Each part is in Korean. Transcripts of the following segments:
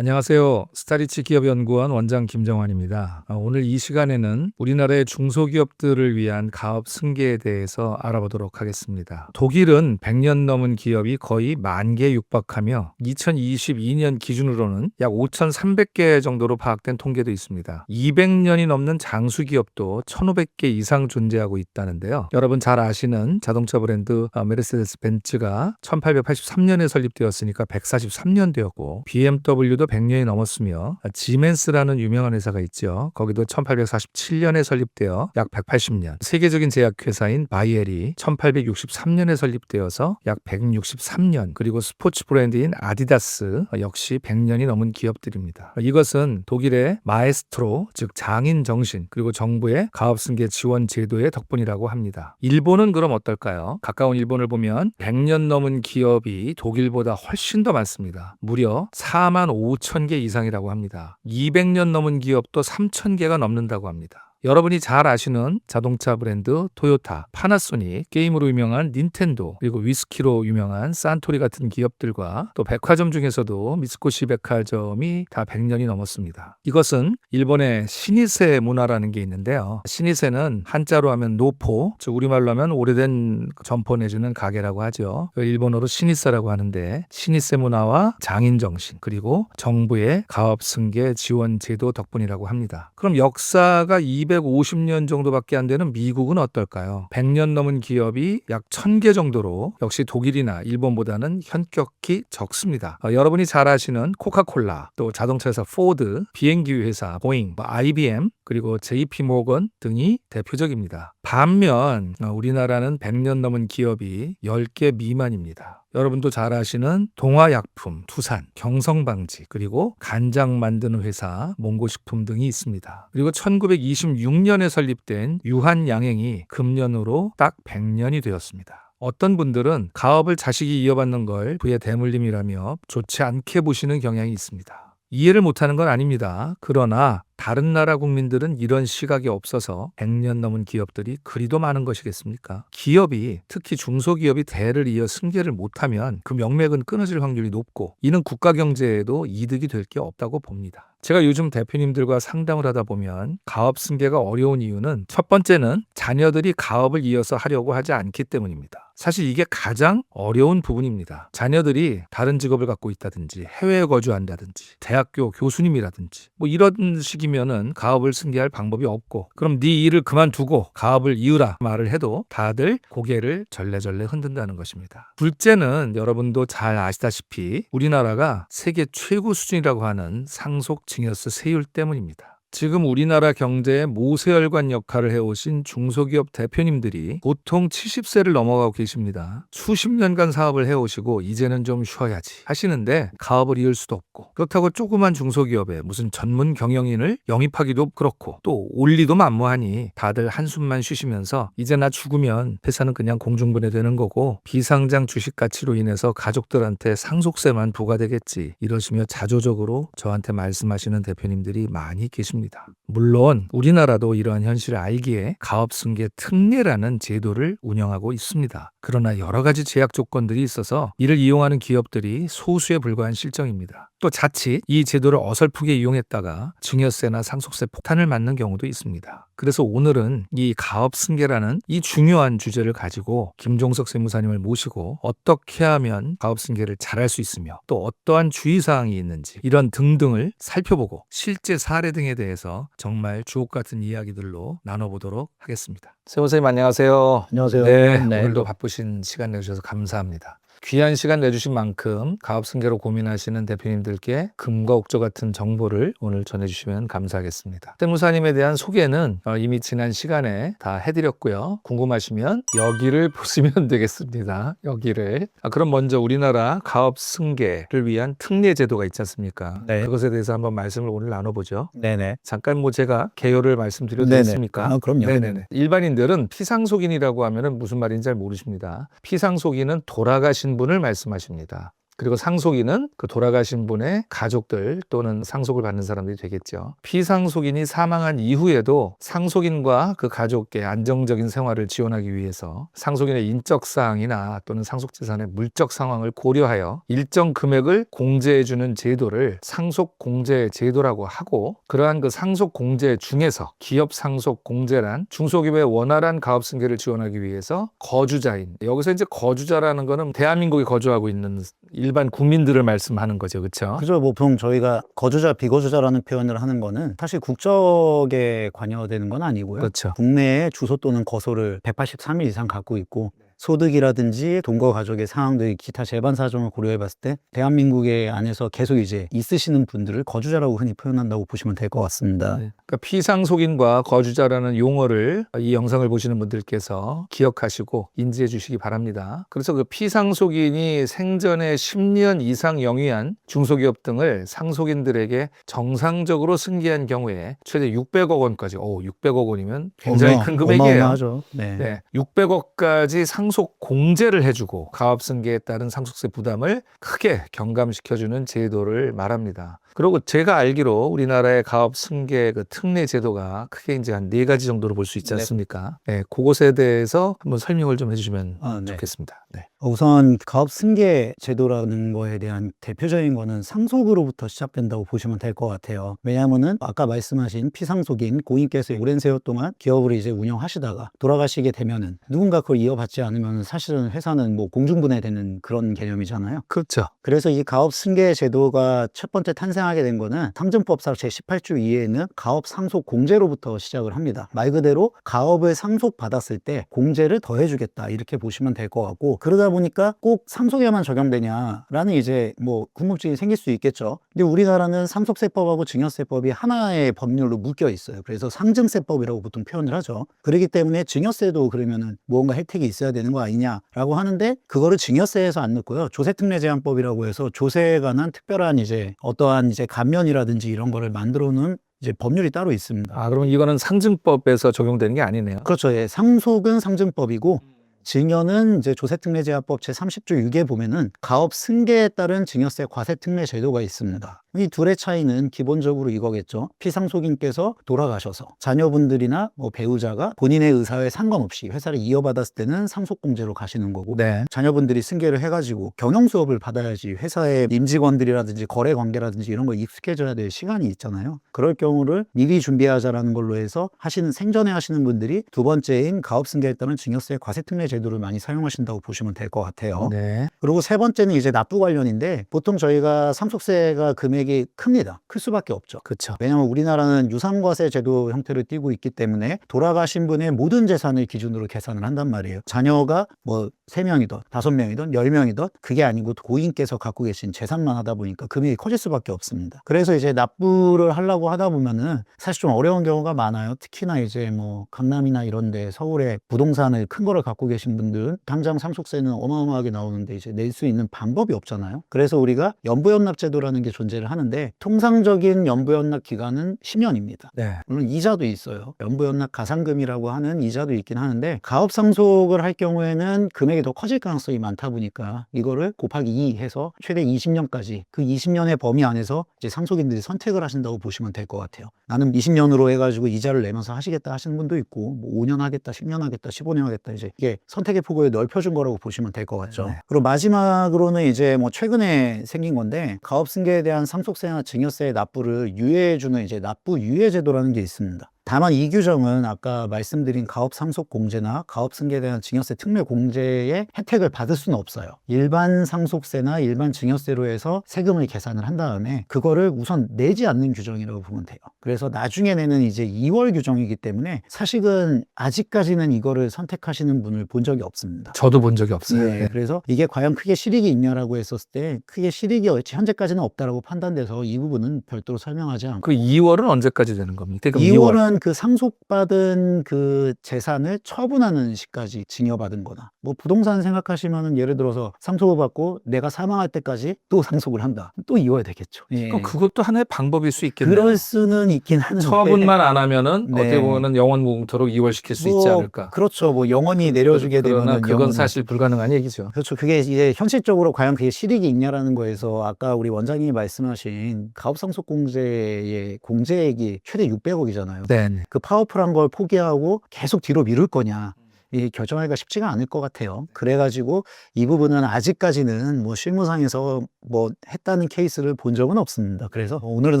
안녕하세요. 스타리치 기업연구원 원장 김정환입니다. 오늘 이 시간에는 우리나라의 중소기업들을 위한 가업 승계에 대해서 알아보도록 하겠습니다. 독일은 100년 넘은 기업이 거의 10,000개 육박하며 2022년 기준으로는 약 5,300개 정도로 파악된 통계도 있습니다. 200년이 넘는 장수기업도 1,500개 이상 존재하고 있다는데요. 여러분 잘 아시는 자동차 브랜드 메르세데스 벤츠가 1883년에 설립되었으니까 143년 되었고, BMW도 100년이 넘었으며, 지멘스라는 유명한 회사가 있죠. 거기도 1847년에 설립되어 약 180년, 세계적인 제약회사인 바이엘이 1863년에 설립되어서 약 163년, 그리고 스포츠 브랜드인 아디다스 역시 100년이 넘은 기업들입니다. 이것은 독일의 마에스트로, 즉 장인 정신, 그리고 정부의 가업승계 지원 제도의 덕분이라고 합니다. 일본은 그럼 어떨까요? 가까운 일본을 보면 100년 넘은 기업이 독일보다 훨씬 더 많습니다. 무려 45,000개 이상이라고 합니다. 200년 넘은 기업도 3,000개가 넘는다고 합니다. 여러분이 잘 아시는 자동차 브랜드 토요타, 파나소닉, 게임으로 유명한 닌텐도, 그리고 위스키로 유명한 산토리 같은 기업들과 또 백화점 중에서도 미쓰코시 백화점이 다 100년이 넘었습니다. 이것은 일본의 신이세 문화라는 게 있는데요. 신이세는 한자로 하면 노포, 즉 우리말로 하면 오래된 점포 내지는 가게라고 하죠. 일본어로 신이세라고 하는데, 신이세 문화와 장인정신, 그리고 정부의 가업승계 지원 제도 덕분이라고 합니다. 그럼 역사가 250년 정도밖에 안 되는 미국은 어떨까요? 100년 넘은 기업이 약 1,000개 정도로 역시 독일이나 일본보다는 현격히 적습니다. 여러분이 잘 아시는 코카콜라, 또 자동차 회사 포드, 비행기 회사 보잉, IBM, 그리고 JP모건 등이 대표적입니다. 반면 우리나라는 100년 넘은 기업이 10개 미만입니다. 여러분도 잘 아시는 동화약품, 두산, 경성방지, 그리고 간장 만드는 회사, 몽고식품 등이 있습니다. 그리고 1926년에 설립된 유한양행이 금년으로 딱 100년이 되었습니다. 어떤 분들은 가업을 자식이 이어받는 걸 부의 대물림이라며 좋지 않게 보시는 경향이 있습니다. 이해를 못하는 건 아닙니다. 그러나 다른 나라 국민들은 이런 시각이 없어서 100년 넘은 기업들이 그리도 많은 것이겠습니까? 기업이, 특히 중소기업이 대를 이어 승계를 못하면 그 명맥은 끊어질 확률이 높고, 이는 국가 경제에도 이득이 될 게 없다고 봅니다. 제가 요즘 대표님들과 상담을 하다 보면 가업 승계가 어려운 이유는 첫 번째는 자녀들이 가업을 이어서 하려고 하지 않기 때문입니다. 사실 이게 가장 어려운 부분입니다. 자녀들이 다른 직업을 갖고 있다든지 해외에 거주한다든지 대학교 교수님이라든지 이런 식이면은 가업을 승계할 방법이 없고, 그럼 네 일을 그만두고 가업을 이으라 말을 해도 다들 고개를 절레절레 흔든다는 것입니다. 둘째는 여러분도 잘 아시다시피 우리나라가 세계 최고 수준이라고 하는 상속 증여세 세율 때문입니다. 지금 우리나라 경제의 모세혈관 역할을 해오신 중소기업 대표님들이 보통 70세를 넘어가고 계십니다. 수십 년간 사업을 해오시고 이제는 좀 쉬어야지 하시는데 가업을 이을 수도 없고, 그렇다고 조그만 중소기업에 무슨 전문 경영인을 영입하기도 그렇고, 또 올리도 만무하니 다들 한숨만 쉬시면서 이제 나 죽으면 회사는 그냥 공중분해되는 거고 비상장 주식 가치로 인해서 가족들한테 상속세만 부과되겠지, 이러시며 자조적으로 저한테 말씀하시는 대표님들이 많이 계십니다. 물론 우리나라도 이러한 현실을 알기에 가업승계 특례라는 제도를 운영하고 있습니다. 그러나 여러 가지 제약 조건들이 있어서 이를 이용하는 기업들이 소수에 불과한 실정입니다. 또 자칫 이 제도를 어설프게 이용했다가 증여세나 상속세 폭탄을 맞는 경우도 있습니다. 그래서 오늘은 이 가업승계라는 이 중요한 주제를 가지고 김종석 세무사님을 모시고 어떻게 하면 가업승계를 잘할 수 있으며 또 어떠한 주의사항이 있는지, 이런 등등을 살펴보고 실제 사례 등에 대해서 정말 주옥 같은 이야기들로 나눠보도록 하겠습니다. 세무사님 안녕하세요. 안녕하세요. 네, 네. 오늘도 바쁘신 시간 내주셔서 감사합니다. 귀한 시간 내주신 만큼 가업승계로 고민하시는 대표님들께 금과 옥조 같은 정보를 오늘 전해주시면 감사하겠습니다. 세무사님에 대한 소개는 이미 지난 시간에 다 해드렸고요. 궁금하시면 여기를 보시면 되겠습니다. 여기를. 그럼 먼저 우리나라 가업승계를 위한 특례 제도가 있지 않습니까? 네. 그것에 대해서 한번 말씀을 오늘 나눠보죠. 네네. 잠깐 제가 개요를 말씀드려도 네네. 되겠습니까? 그럼요. 네네네. 일반인들은 피상속인이라고 하면은 무슨 말인지 잘 모르십니다. 피상속인은 돌아가신 분을 말씀하십니다. 그리고 상속인은 그 돌아가신 분의 가족들 또는 상속을 받는 사람들이 되겠죠. 피상속인이 사망한 이후에도 상속인과 그 가족의 안정적인 생활을 지원하기 위해서 상속인의 인적 사항이나 또는 상속재산의 물적 상황을 고려하여 일정 금액을 공제해주는 제도를 상속공제 제도라고 하고, 그러한 그 상속공제 중에서 기업 상속공제란 중소기업의 원활한 가업승계를 지원하기 위해서 거주자인, 여기서 이제 거주자라는 거는 대한민국에 거주하고 있는 일반 국민들을 말씀하는 거죠. 그렇죠? 그죠. 뭐 보통 저희가 거주자, 비거주자라는 표현을 하는 거는 사실 국적에 관여되는 건 아니고요. 그렇죠. 국내에 주소 또는 거소를 183일 이상 갖고 있고 소득이라든지 돈과 가족의 상황들, 기타 재반 사정을 고려해 봤을 때 대한민국의 안에서 계속 이제 있으시는 분들을 거주자라고 흔히 표현한다고 보시면 될 것 같습니다. 네. 그러니까 피상속인과 거주자라는 용어를 이 영상을 보시는 분들께서 기억하시고 인지해 주시기 바랍니다. 그래서 그 피상속인이 생전에 10년 이상 영위한 중소기업 등을 상속인들에게 정상적으로 승계한 경우에 최대 600억 원까지, 600억 원이면 굉장히 큰 금액이에요. 어마어마하죠. 네. 네, 600억까지 상속 공제를 해주고 가업승계에 따른 상속세 부담을 크게 경감시켜주는 제도를 말합니다. 그리고 제가 알기로 우리나라의 가업승계 그 특례 제도가 크게 이제 한 4가지 정도로 볼 수 있지 않습니까? 네, 그것에 대해서 한번 설명을 좀 해주시면 네. 좋겠습니다. 네. 우선 가업 승계 제도라는 거에 대한 대표적인 거는 상속으로부터 시작된다고 보시면 될 것 같아요. 왜냐하면은 아까 말씀하신 피상속인 고인께서 오랜 세월 동안 기업을 이제 운영하시다가 돌아가시게 되면은 누군가 그걸 이어받지 않으면 사실은 회사는 뭐 공중분해되는 그런 개념이잖아요. 그렇죠. 그래서 이 가업 승계 제도가 첫 번째 탄생하게 된 거는 상증법상 제18조 2에는 가업 상속 공제로부터 시작을 합니다. 말 그대로 가업을 상속받았을 때 공제를 더해주겠다 이렇게 보시면 될 것 같고, 그러다 보니까 꼭 상속에만 적용되냐라는 이제 뭐 궁금증이 생길 수 있겠죠. 근데 우리나라는 상속세법하고 증여세법이 하나의 법률로 묶여 있어요. 그래서 상증세법이라고 보통 표현을 하죠. 그렇기 때문에 증여세도 그러면은 무언가 혜택이 있어야 되는 거 아니냐라고 하는데, 그거를 증여세에서 안 넣고요. 조세특례제한법이라고 해서 조세에 관한 특별한 이제 어떠한 이제 감면이라든지 이런 거를 만들어 놓은 이제 법률이 따로 있습니다. 그러면 이거는 상증법에서 적용되는 게 아니네요. 그렇죠. 예. 상속은 상증법이고 증여는 이제 조세특례제한법 제30조 6에 보면은 가업 승계에 따른 증여세 과세특례 제도가 있습니다. 이 둘의 차이는 기본적으로 이거겠죠. 피상속인께서 돌아가셔서 자녀분들이나 뭐 배우자가 본인의 의사에 상관없이 회사를 이어받았을 때는 상속공제로 가시는 거고, 네. 자녀분들이 승계를 해가지고 경영수업을 받아야지 회사의 임직원들이라든지 거래관계라든지 이런 거 익숙해져야 될 시간이 있잖아요. 그럴 경우를 미리 준비하자라는 걸로 해서 하시는, 생전에 하시는 분들이 두 번째인 가업승계에 따른 증여세 과세특례 제도를 많이 사용하신다고 보시면 될 것 같아요. 네. 그리고 세 번째는 이제 납부 관련인데, 보통 저희가 상속세가 금액이 큽니다. 클 수밖에 없죠. 그렇죠. 왜냐하면 우리나라는 유상과세 제도 형태를 띠고 있기 때문에 돌아가신 분의 모든 재산을 기준으로 계산을 한단 말이에요. 자녀가 뭐 3명이든 5명이든 10명이든 그게 아니고 고인께서 갖고 계신 재산만 하다 보니까 금액이 커질 수밖에 없습니다. 그래서 이제 납부를 하려고 하다 보면은 사실 좀 어려운 경우가 많아요. 특히나 이제 뭐 강남이나 이런 데 서울에 부동산을 큰 거를 갖고 계신 분들은 당장 상속세는 어마어마하게 나오는데 이제 낼 수 있는 방법이 없잖아요. 그래서 우리가 연부연납제도라는 게 존재를 하는데, 통상적인 연부연납 기간은 10년입니다. 네. 물론 이자도 있어요. 연부연납 가산금이라고 하는 이자도 있긴 하는데, 가업상속을 할 경우에는 금액이 더 커질 가능성이 많다 보니까 이거를 곱하기 2 해서 최대 20년까지, 그 20년의 범위 안에서 이제 상속인들이 선택을 하신다고 보시면 될 것 같아요. 나는 20년으로 해가지고 이자를 내면서 하시겠다 하시는 분도 있고, 뭐 5년 하겠다, 10년 하겠다, 15년 하겠다, 이제 이게 선택의 폭을 넓혀준 거라고 보시면 될 것 같죠. 네. 그리고 마지막으로는 이제 뭐 최근에 생긴 건데, 가업승계에 대한 상속세나 증여세 납부를 유예해주는 이제 납부 유예 제도라는 게 있습니다. 다만 이 규정은 아까 말씀드린 가업 상속 공제나 가업 승계에 대한 증여세 특례 공제의 혜택을 받을 수는 없어요. 일반 상속세나 일반 증여세로 해서 세금을 계산을 한 다음에 그거를 우선 내지 않는 규정이라고 보면 돼요. 그래서 나중에 내는 이제 2월 규정이기 때문에 사실은 아직까지는 이거를 선택하시는 분을 본 적이 없습니다. 저도 본 적이 없어요. 네, 그래서 이게 과연 크게 실익이 있냐라고 했었을 때 크게 실익이 현재까지는 없다라고 판단돼서 이 부분은 별도로 설명하지 않고, 그 2월은 언제까지 되는 겁니까? 그럼 2월은 또는 그 상속받은 그 재산을 처분하는 시까지 증여받은 거나, 뭐 부동산 생각하시면은 예를 들어서 상속을 받고 내가 사망할 때까지 또 상속을 한다. 또 이어야 되겠죠. 예. 그럼 그것도 하나의 방법일 수 있겠네요. 그럴 수는 있긴 하는데. 처분만 안 하면은 네. 어떻게 보면은 영원 무궁토록 이월시킬 수 있지 않을까. 그렇죠. 뭐 영원히 내려주게 그러나 되면은 그건 영원히. 사실 불가능한 얘기죠. 그렇죠. 그게 이제 현실적으로 과연 그게 실익이 있냐라는 거에서 아까 우리 원장님이 말씀하신 가업상속공제의 공제액이 최대 600억이잖아요. 네. 그 파워풀한 걸 포기하고 계속 뒤로 미룰 거냐. 이 결정하기가 쉽지가 않을 것 같아요. 그래가지고 이 부분은 아직까지는 뭐 실무상에서 뭐 했다는 케이스를 본 적은 없습니다. 그래서 오늘은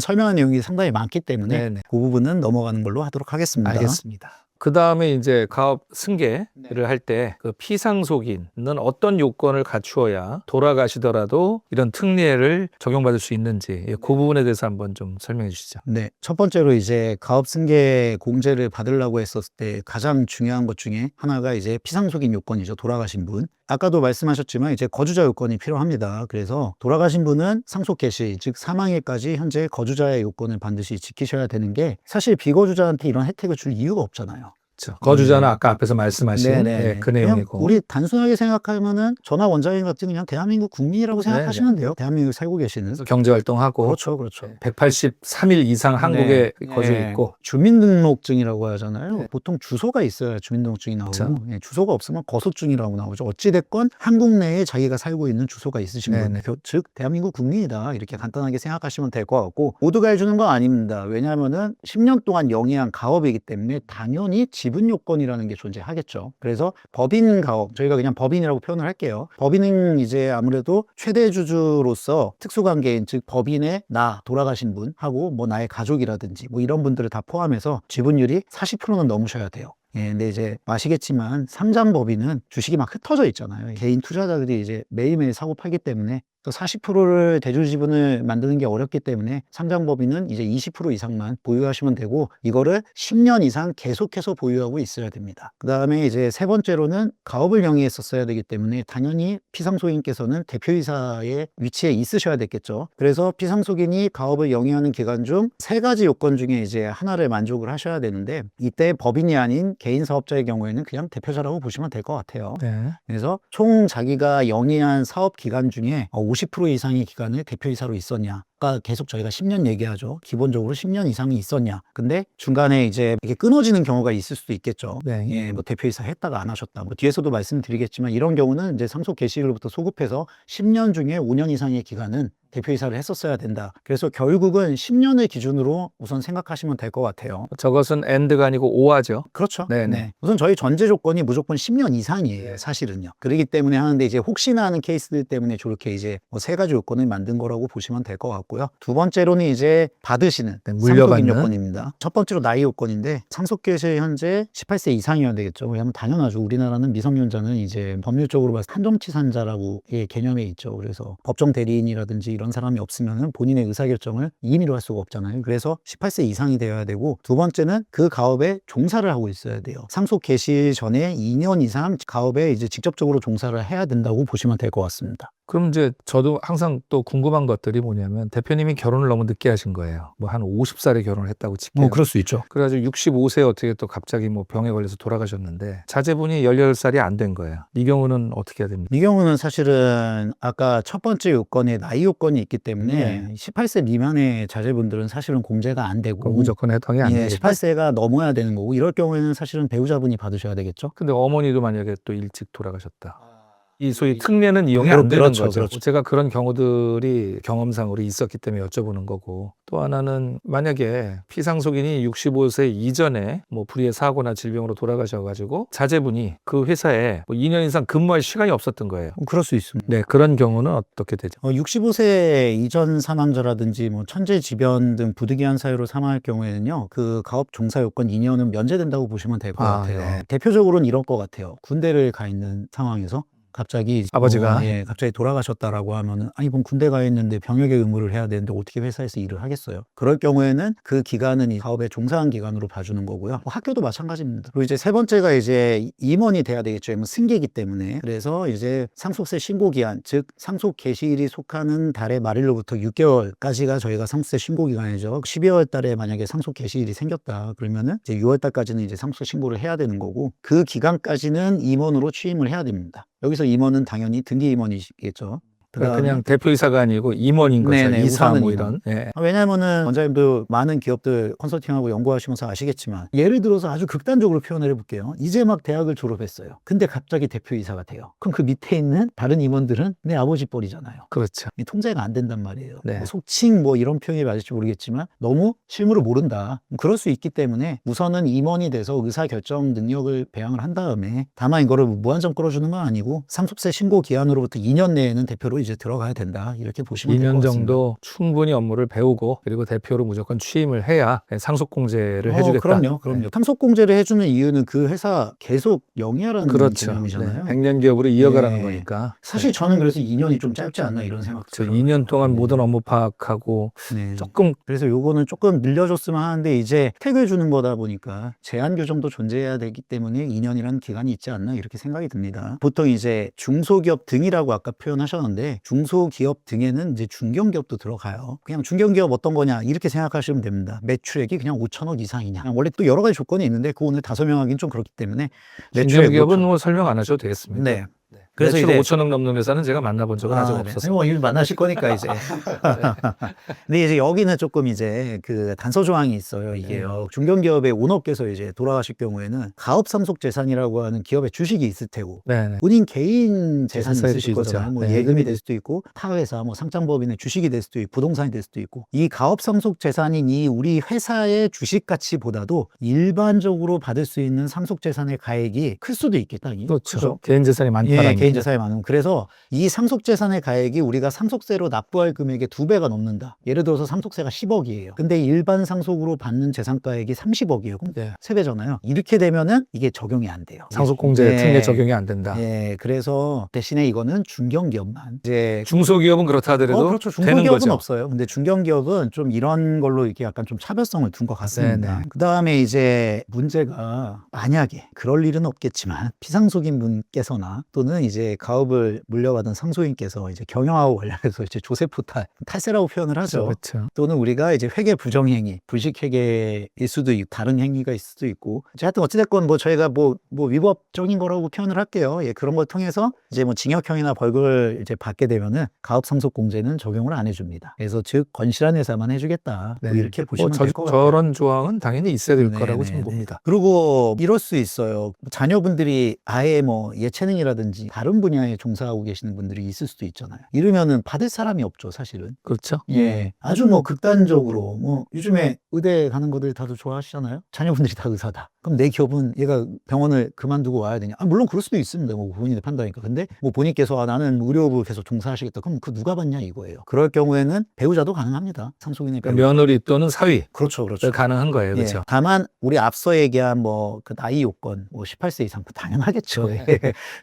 설명한 내용이 상당히 많기 때문에 네네. 그 부분은 넘어가는 걸로 하도록 하겠습니다. 알겠습니다. 그 다음에 이제 가업 승계를 할 때 그 피상속인은 어떤 요건을 갖추어야 돌아가시더라도 이런 특례를 적용받을 수 있는지 그 부분에 대해서 한번 좀 설명해 주시죠. 네. 첫 번째로 이제 가업승계 공제를 받으려고 했었을 때 가장 중요한 것 중에 하나가 이제 피상속인 요건이죠. 돌아가신 분. 아까도 말씀하셨지만 이제 거주자 요건이 필요합니다. 그래서 돌아가신 분은 상속 개시, 즉 사망일까지 현재 거주자의 요건을 반드시 지키셔야 되는 게 사실 비거주자한테 이런 혜택을 줄 이유가 없잖아요. 그렇죠. 거주자는 아까 앞에서 말씀하신 네네. 그 그냥 내용이고. 우리 단순하게 생각하면은 전화 원장님 같은 그냥 대한민국 국민이라고 생각하시면 돼요. 대한민국 살고 계시는. 그래서 경제활동하고 그렇죠, 그렇죠. 183일 이상 한국에 거주해 있고. 주민등록증이라고 하잖아요. 네. 보통 주소가 있어야 주민등록증이 나오고 그렇죠. 예, 주소가 없으면 거소증이라고 나오죠. 어찌됐건 한국 내에 자기가 살고 있는 주소가 있으신 네네. 분, 즉 대한민국 국민이다 이렇게 간단하게 생각하시면 될 것 같고 모두가 해주는 건 아닙니다. 왜냐하면은 10년 동안 영위한 가업이기 때문에 당연히 지분 요건이라는 게 존재하겠죠. 그래서 법인 가업, 저희가 그냥 법인이라고 표현을 할게요. 법인은 이제 아무래도 최대 주주로서 특수관계인, 즉 법인의 나 돌아가신 분하고 뭐 나의 가족이라든지 뭐 이런 분들을 다 포함해서 지분율이 40%는 넘으셔야 돼요. 예, 근데 이제 아시겠지만 상장법인은 주식이 막 흩어져 있잖아요. 개인 투자자들이 이제 매일매일 사고 팔기 때문에 또 40%를 대주 지분을 만드는 게 어렵기 때문에 상장법인은 이제 20% 이상만 보유하시면 되고 이거를 10년 이상 계속해서 보유하고 있어야 됩니다. 그 다음에 이제 세 번째로는 가업을 영위했었어야 되기 때문에 당연히 피상속인께서는 대표이사의 위치에 있으셔야 됐겠죠. 그래서 피상속인이 가업을 영위하는 기간 중 세 가지 요건 중에 이제 하나를 만족을 하셔야 되는데 이때 법인이 아닌 개인 사업자의 경우에는 그냥 대표자라고 보시면 될 것 같아요. 네. 그래서 총 자기가 영위한 사업 기간 중에 50% 이상의 기간을 대표이사로 있었냐. 아까 계속 저희가 10년 얘기하죠. 기본적으로 10년 이상이 있었냐. 근데 중간에 이제 이게 끊어지는 경우가 있을 수도 있겠죠. 네. 예, 뭐 대표이사 했다가 안 하셨다. 뭐 뒤에서도 말씀드리겠지만 이런 경우는 이제 상속 개시일로부터 소급해서 10년 중에 5년 이상의 기간은 대표이사를 했었어야 된다. 그래서 결국은 10년을 기준으로 우선 생각하시면 될 것 같아요. 저것은 and가 아니고 or죠. 그렇죠. 네네. 네. 우선 저희 전제 조건이 무조건 10년 이상이에요. 네. 사실은요. 그렇기 때문에 하는데 이제 혹시나 하는 케이스들 때문에 저렇게 이제 뭐 세 가지 요건을 만든 거라고 보시면 될 것 같고요. 두 번째로는 이제 받으시는 네, 상속인 물려받는. 요건입니다. 첫 번째로 나이 요건인데 상속개시 현재 18세 이상이어야 되겠죠. 왜냐하면 당연하죠. 우리나라는 미성년자는 이제 법률적으로 봐서 한정치산자라고의 개념에 있죠. 그래서 법정 대리인이라든지 이런 사람이 없으면 본인의 의사결정을 임의로 할 수가 없잖아요. 그래서 18세 이상이 되어야 되고 두 번째는 그 가업에 종사를 하고 있어야 돼요. 상속 개시 전에 2년 이상 가업에 이제 직접적으로 종사를 해야 된다고 보시면 될 것 같습니다. 그럼 이제 저도 항상 또 궁금한 것들이 뭐냐면 대표님이 결혼을 너무 늦게 하신 거예요. 뭐 한 50살에 결혼을 했다고 칠게요. 그럴 수 있죠. 그래가지고 65세에 어떻게 또 갑자기 뭐 병에 걸려서 돌아가셨는데 자제분이 18살이 안 된 거예요. 이 경우는 어떻게 해야 됩니까? 이 경우는 사실은 아까 첫 번째 요건에 나이 요건이 있기 때문에 18세 미만의 자제분들은 사실은 공제가 안 되고 그럼 무조건 해당이 안 예, 되죠. 18세가 넘어야 되는 거고 이럴 경우에는 사실은 배우자분이 받으셔야 되겠죠. 근데 어머니도 만약에 또 일찍 돌아가셨다. 이 소위 특례는 이용이 안 되는 그렇죠, 거죠. 그렇죠. 제가 그런 경우들이 경험상으로 있었기 때문에 여쭤보는 거고 또 하나는 만약에 피상속인이 65세 이전에 뭐 불의의 사고나 질병으로 돌아가셔가지고 자제분이 그 회사에 뭐 2년 이상 근무할 시간이 없었던 거예요. 그럴 수 있습니다. 네, 그런 경우는 어떻게 되죠? 65세 이전 사망자라든지 뭐 천재지변 등 부득이한 사유로 사망할 경우에는요, 그 가업 종사 요건 2년은 면제된다고 보시면 될 것 같아요. 네. 대표적으로는 이럴 것 같아요. 군대를 가 있는 상황에서 갑자기 아버지가? 갑자기 돌아가셨다라고 하면은 아니 이번 군대 가 있는데 병역의 의무를 해야 되는데 어떻게 회사에서 일을 하겠어요? 그럴 경우에는 그 기간은 이 사업에 종사한 기간으로 봐주는 거고요. 뭐 학교도 마찬가지입니다. 그리고 이제 세 번째가 이제 임원이 돼야 되겠죠. 승계이기 때문에. 그래서 이제 상속세 신고 기한, 즉 상속 개시일이 속하는 달의 말일로부터 6개월까지가 저희가 상속세 신고 기간이죠. 12월 달에 만약에 상속 개시일이 생겼다 그러면은 이제 6월 달까지는 이제 상속세 신고를 해야 되는 거고, 그 기간까지는 임원으로 취임을 해야 됩니다. 여기서 임원은 당연히 등기 임원이시겠죠. 그러니까 그냥 대표이사가 아니고 임원인 거죠. 네네, 이사 우선은 뭐 임원. 이런. 예. 왜냐하면은 원장님도 많은 기업들 컨설팅하고 연구하시면서 아시겠지만, 예를 들어서 아주 극단적으로 표현을 해볼게요. 이제 막 대학을 졸업했어요. 근데 갑자기 대표이사가 돼요. 그럼 그 밑에 있는 다른 임원들은 내 아버지 뻘이잖아요. 그렇죠. 이 통제가 안 된단 말이에요. 네. 뭐 속칭 뭐 이런 표현이 맞을지 모르겠지만 너무 실무를 모른다. 그럴 수 있기 때문에 우선은 임원이 돼서 의사결정 능력을 배양을 한 다음에, 다만 이거를 무한정 끌어주는 건 아니고 상속세 신고 기한으로부터 2년 내에는 대표로 이제 들어가야 된다. 이렇게 보시면 될 것 2년 같습니다. 정도 충분히 업무를 배우고 그리고 대표로 무조건 취임을 해야 상속공제를 해주겠다. 그럼요. 네. 상속공제를 해주는 이유는 그 회사 계속 영위하라는 그렇죠. 개념이잖아요. 네. 100년 기업으로 이어가라는 네. 거니까. 사실 저는 그래서 2년이 좀 짧지 않나 이런 생각도 저 들어요. 2년 동안 네. 모든 업무 파악하고 네. 조금 그래서 요거는 조금 늘려줬으면 하는데, 이제 혜택을 주는 거다 보니까 제한 규정도 존재해야 되기 때문에 2년이라는 기간이 있지 않나 이렇게 생각이 듭니다. 보통 이제 중소기업 등이라고 아까 표현하셨는데, 중소기업 등에는 이제 중견기업도 들어가요. 그냥 중견기업 어떤 거냐 이렇게 생각하시면 됩니다. 매출액이 그냥 5천억 이상이냐. 원래 또 여러 가지 조건이 있는데 그거 오늘 다 설명하기는 좀 그렇기 때문에 중견기업은 뭐 설명 안 하셔도 되겠습니다. 네. 그래서 그래서 매출 이제 5천억 넘는 회사는 제가 만나본 적은 아직 네. 없었어요. 뭐 일 만나실 거니까 이제. 근데 이제 여기는 조금 이제 그 단서 조항이 있어요. 이게요. 중견기업의 오너께서 이제 돌아가실 경우에는 가업 상속 재산이라고 하는 기업의 주식이 있을 테고, 네네. 본인 개인 재산이 회사의 있으실 주식이죠. 거잖아요. 뭐 네. 예금이 될 수도 있고, 타회사, 뭐 상장법인의 주식이 될 수도 있고, 부동산이 될 수도 있고, 이 가업 상속 재산인 이 우리 회사의 주식 가치보다도 일반적으로 받을 수 있는 상속 재산의 가액이 클 수도 있겠다. 그렇죠. 개인 재산이 많다라는 예, 개인 얘기죠. 재산이 많은. 그래서 이 상속재산의 가액이 우리가 상속세로 납부할 금액의 2배가 넘는다. 예를 들어서 상속세가 10억이에요. 근데 일반 상속으로 받는 재산가액이 30억이에요. 그럼 네. 3배잖아요. 이렇게 되면은 이게 적용이 안 돼요. 상속공제 예. 특례 적용이 안 된다. 예, 그래서 대신에 이거는 중견기업만. 이제 중소기업은 그렇다 하더라도 그렇죠. 되는 중소기업은 거죠. 없어요. 근데 중견기업은 좀 이런 걸로 이렇게 약간 좀 차별성을 둔 것 같습니다. 네네. 그 다음에 이제 문제가, 만약에 그럴 일은 없겠지만 피상속인 분께서나 또는 이제 가업을 물려받은 상속인께서 이제 경영하고 관련해서 이제 조세포 탈세라고 표현을 하죠. 그렇죠. 또는 우리가 이제 회계 부정행위, 불식회계일 수도 있고 다른 행위가 있을 수도 있고, 이제 하여튼 어찌됐건 뭐 저희가 뭐 위법적인 거라고 표현을 할게요. 예, 그런 걸 통해서 이제 뭐 징역형이나 벌금을 이제 받게 되면은 가업상속공제는 적용을 안 해줍니다. 그래서 즉 건실한 회사만 해주겠다. 네. 뭐 이렇게 보시면 될 것 같아요. 저런 조항은 당연히 있어야 될 거라고 네네네. 저는 봅니다. 그리고 이럴 수 있어요. 자녀분들이 아예 뭐 예체능이라든지 다른 분야에 종사하고 계시는 분들이 있을 수도 있잖아요. 이러면은 받을 사람이 없죠, 사실은. 그렇죠. 예, 아주 뭐 극단적으로 뭐 요즘에 의대 가는 거들 다들 좋아하시잖아요. 자녀분들이 다 의사다. 그럼 내 기업은 얘가 병원을 그만두고 와야 되냐? 물론 그럴 수도 있습니다. 뭐 본인의 판단이니까. 근데 뭐 본인께서 나는 의료부 계속 종사하시겠다. 그럼 그 누가 받냐 이거예요. 그럴 경우에는 배우자도 가능합니다. 상속인의 배우자. 그러니까 며느리 또는 사위 그렇죠, 그렇죠. 가능한 거예요, 예, 그렇죠. 다만 우리 앞서 얘기한 뭐 그 나이 요건, 뭐 18세 이상 당연하겠죠.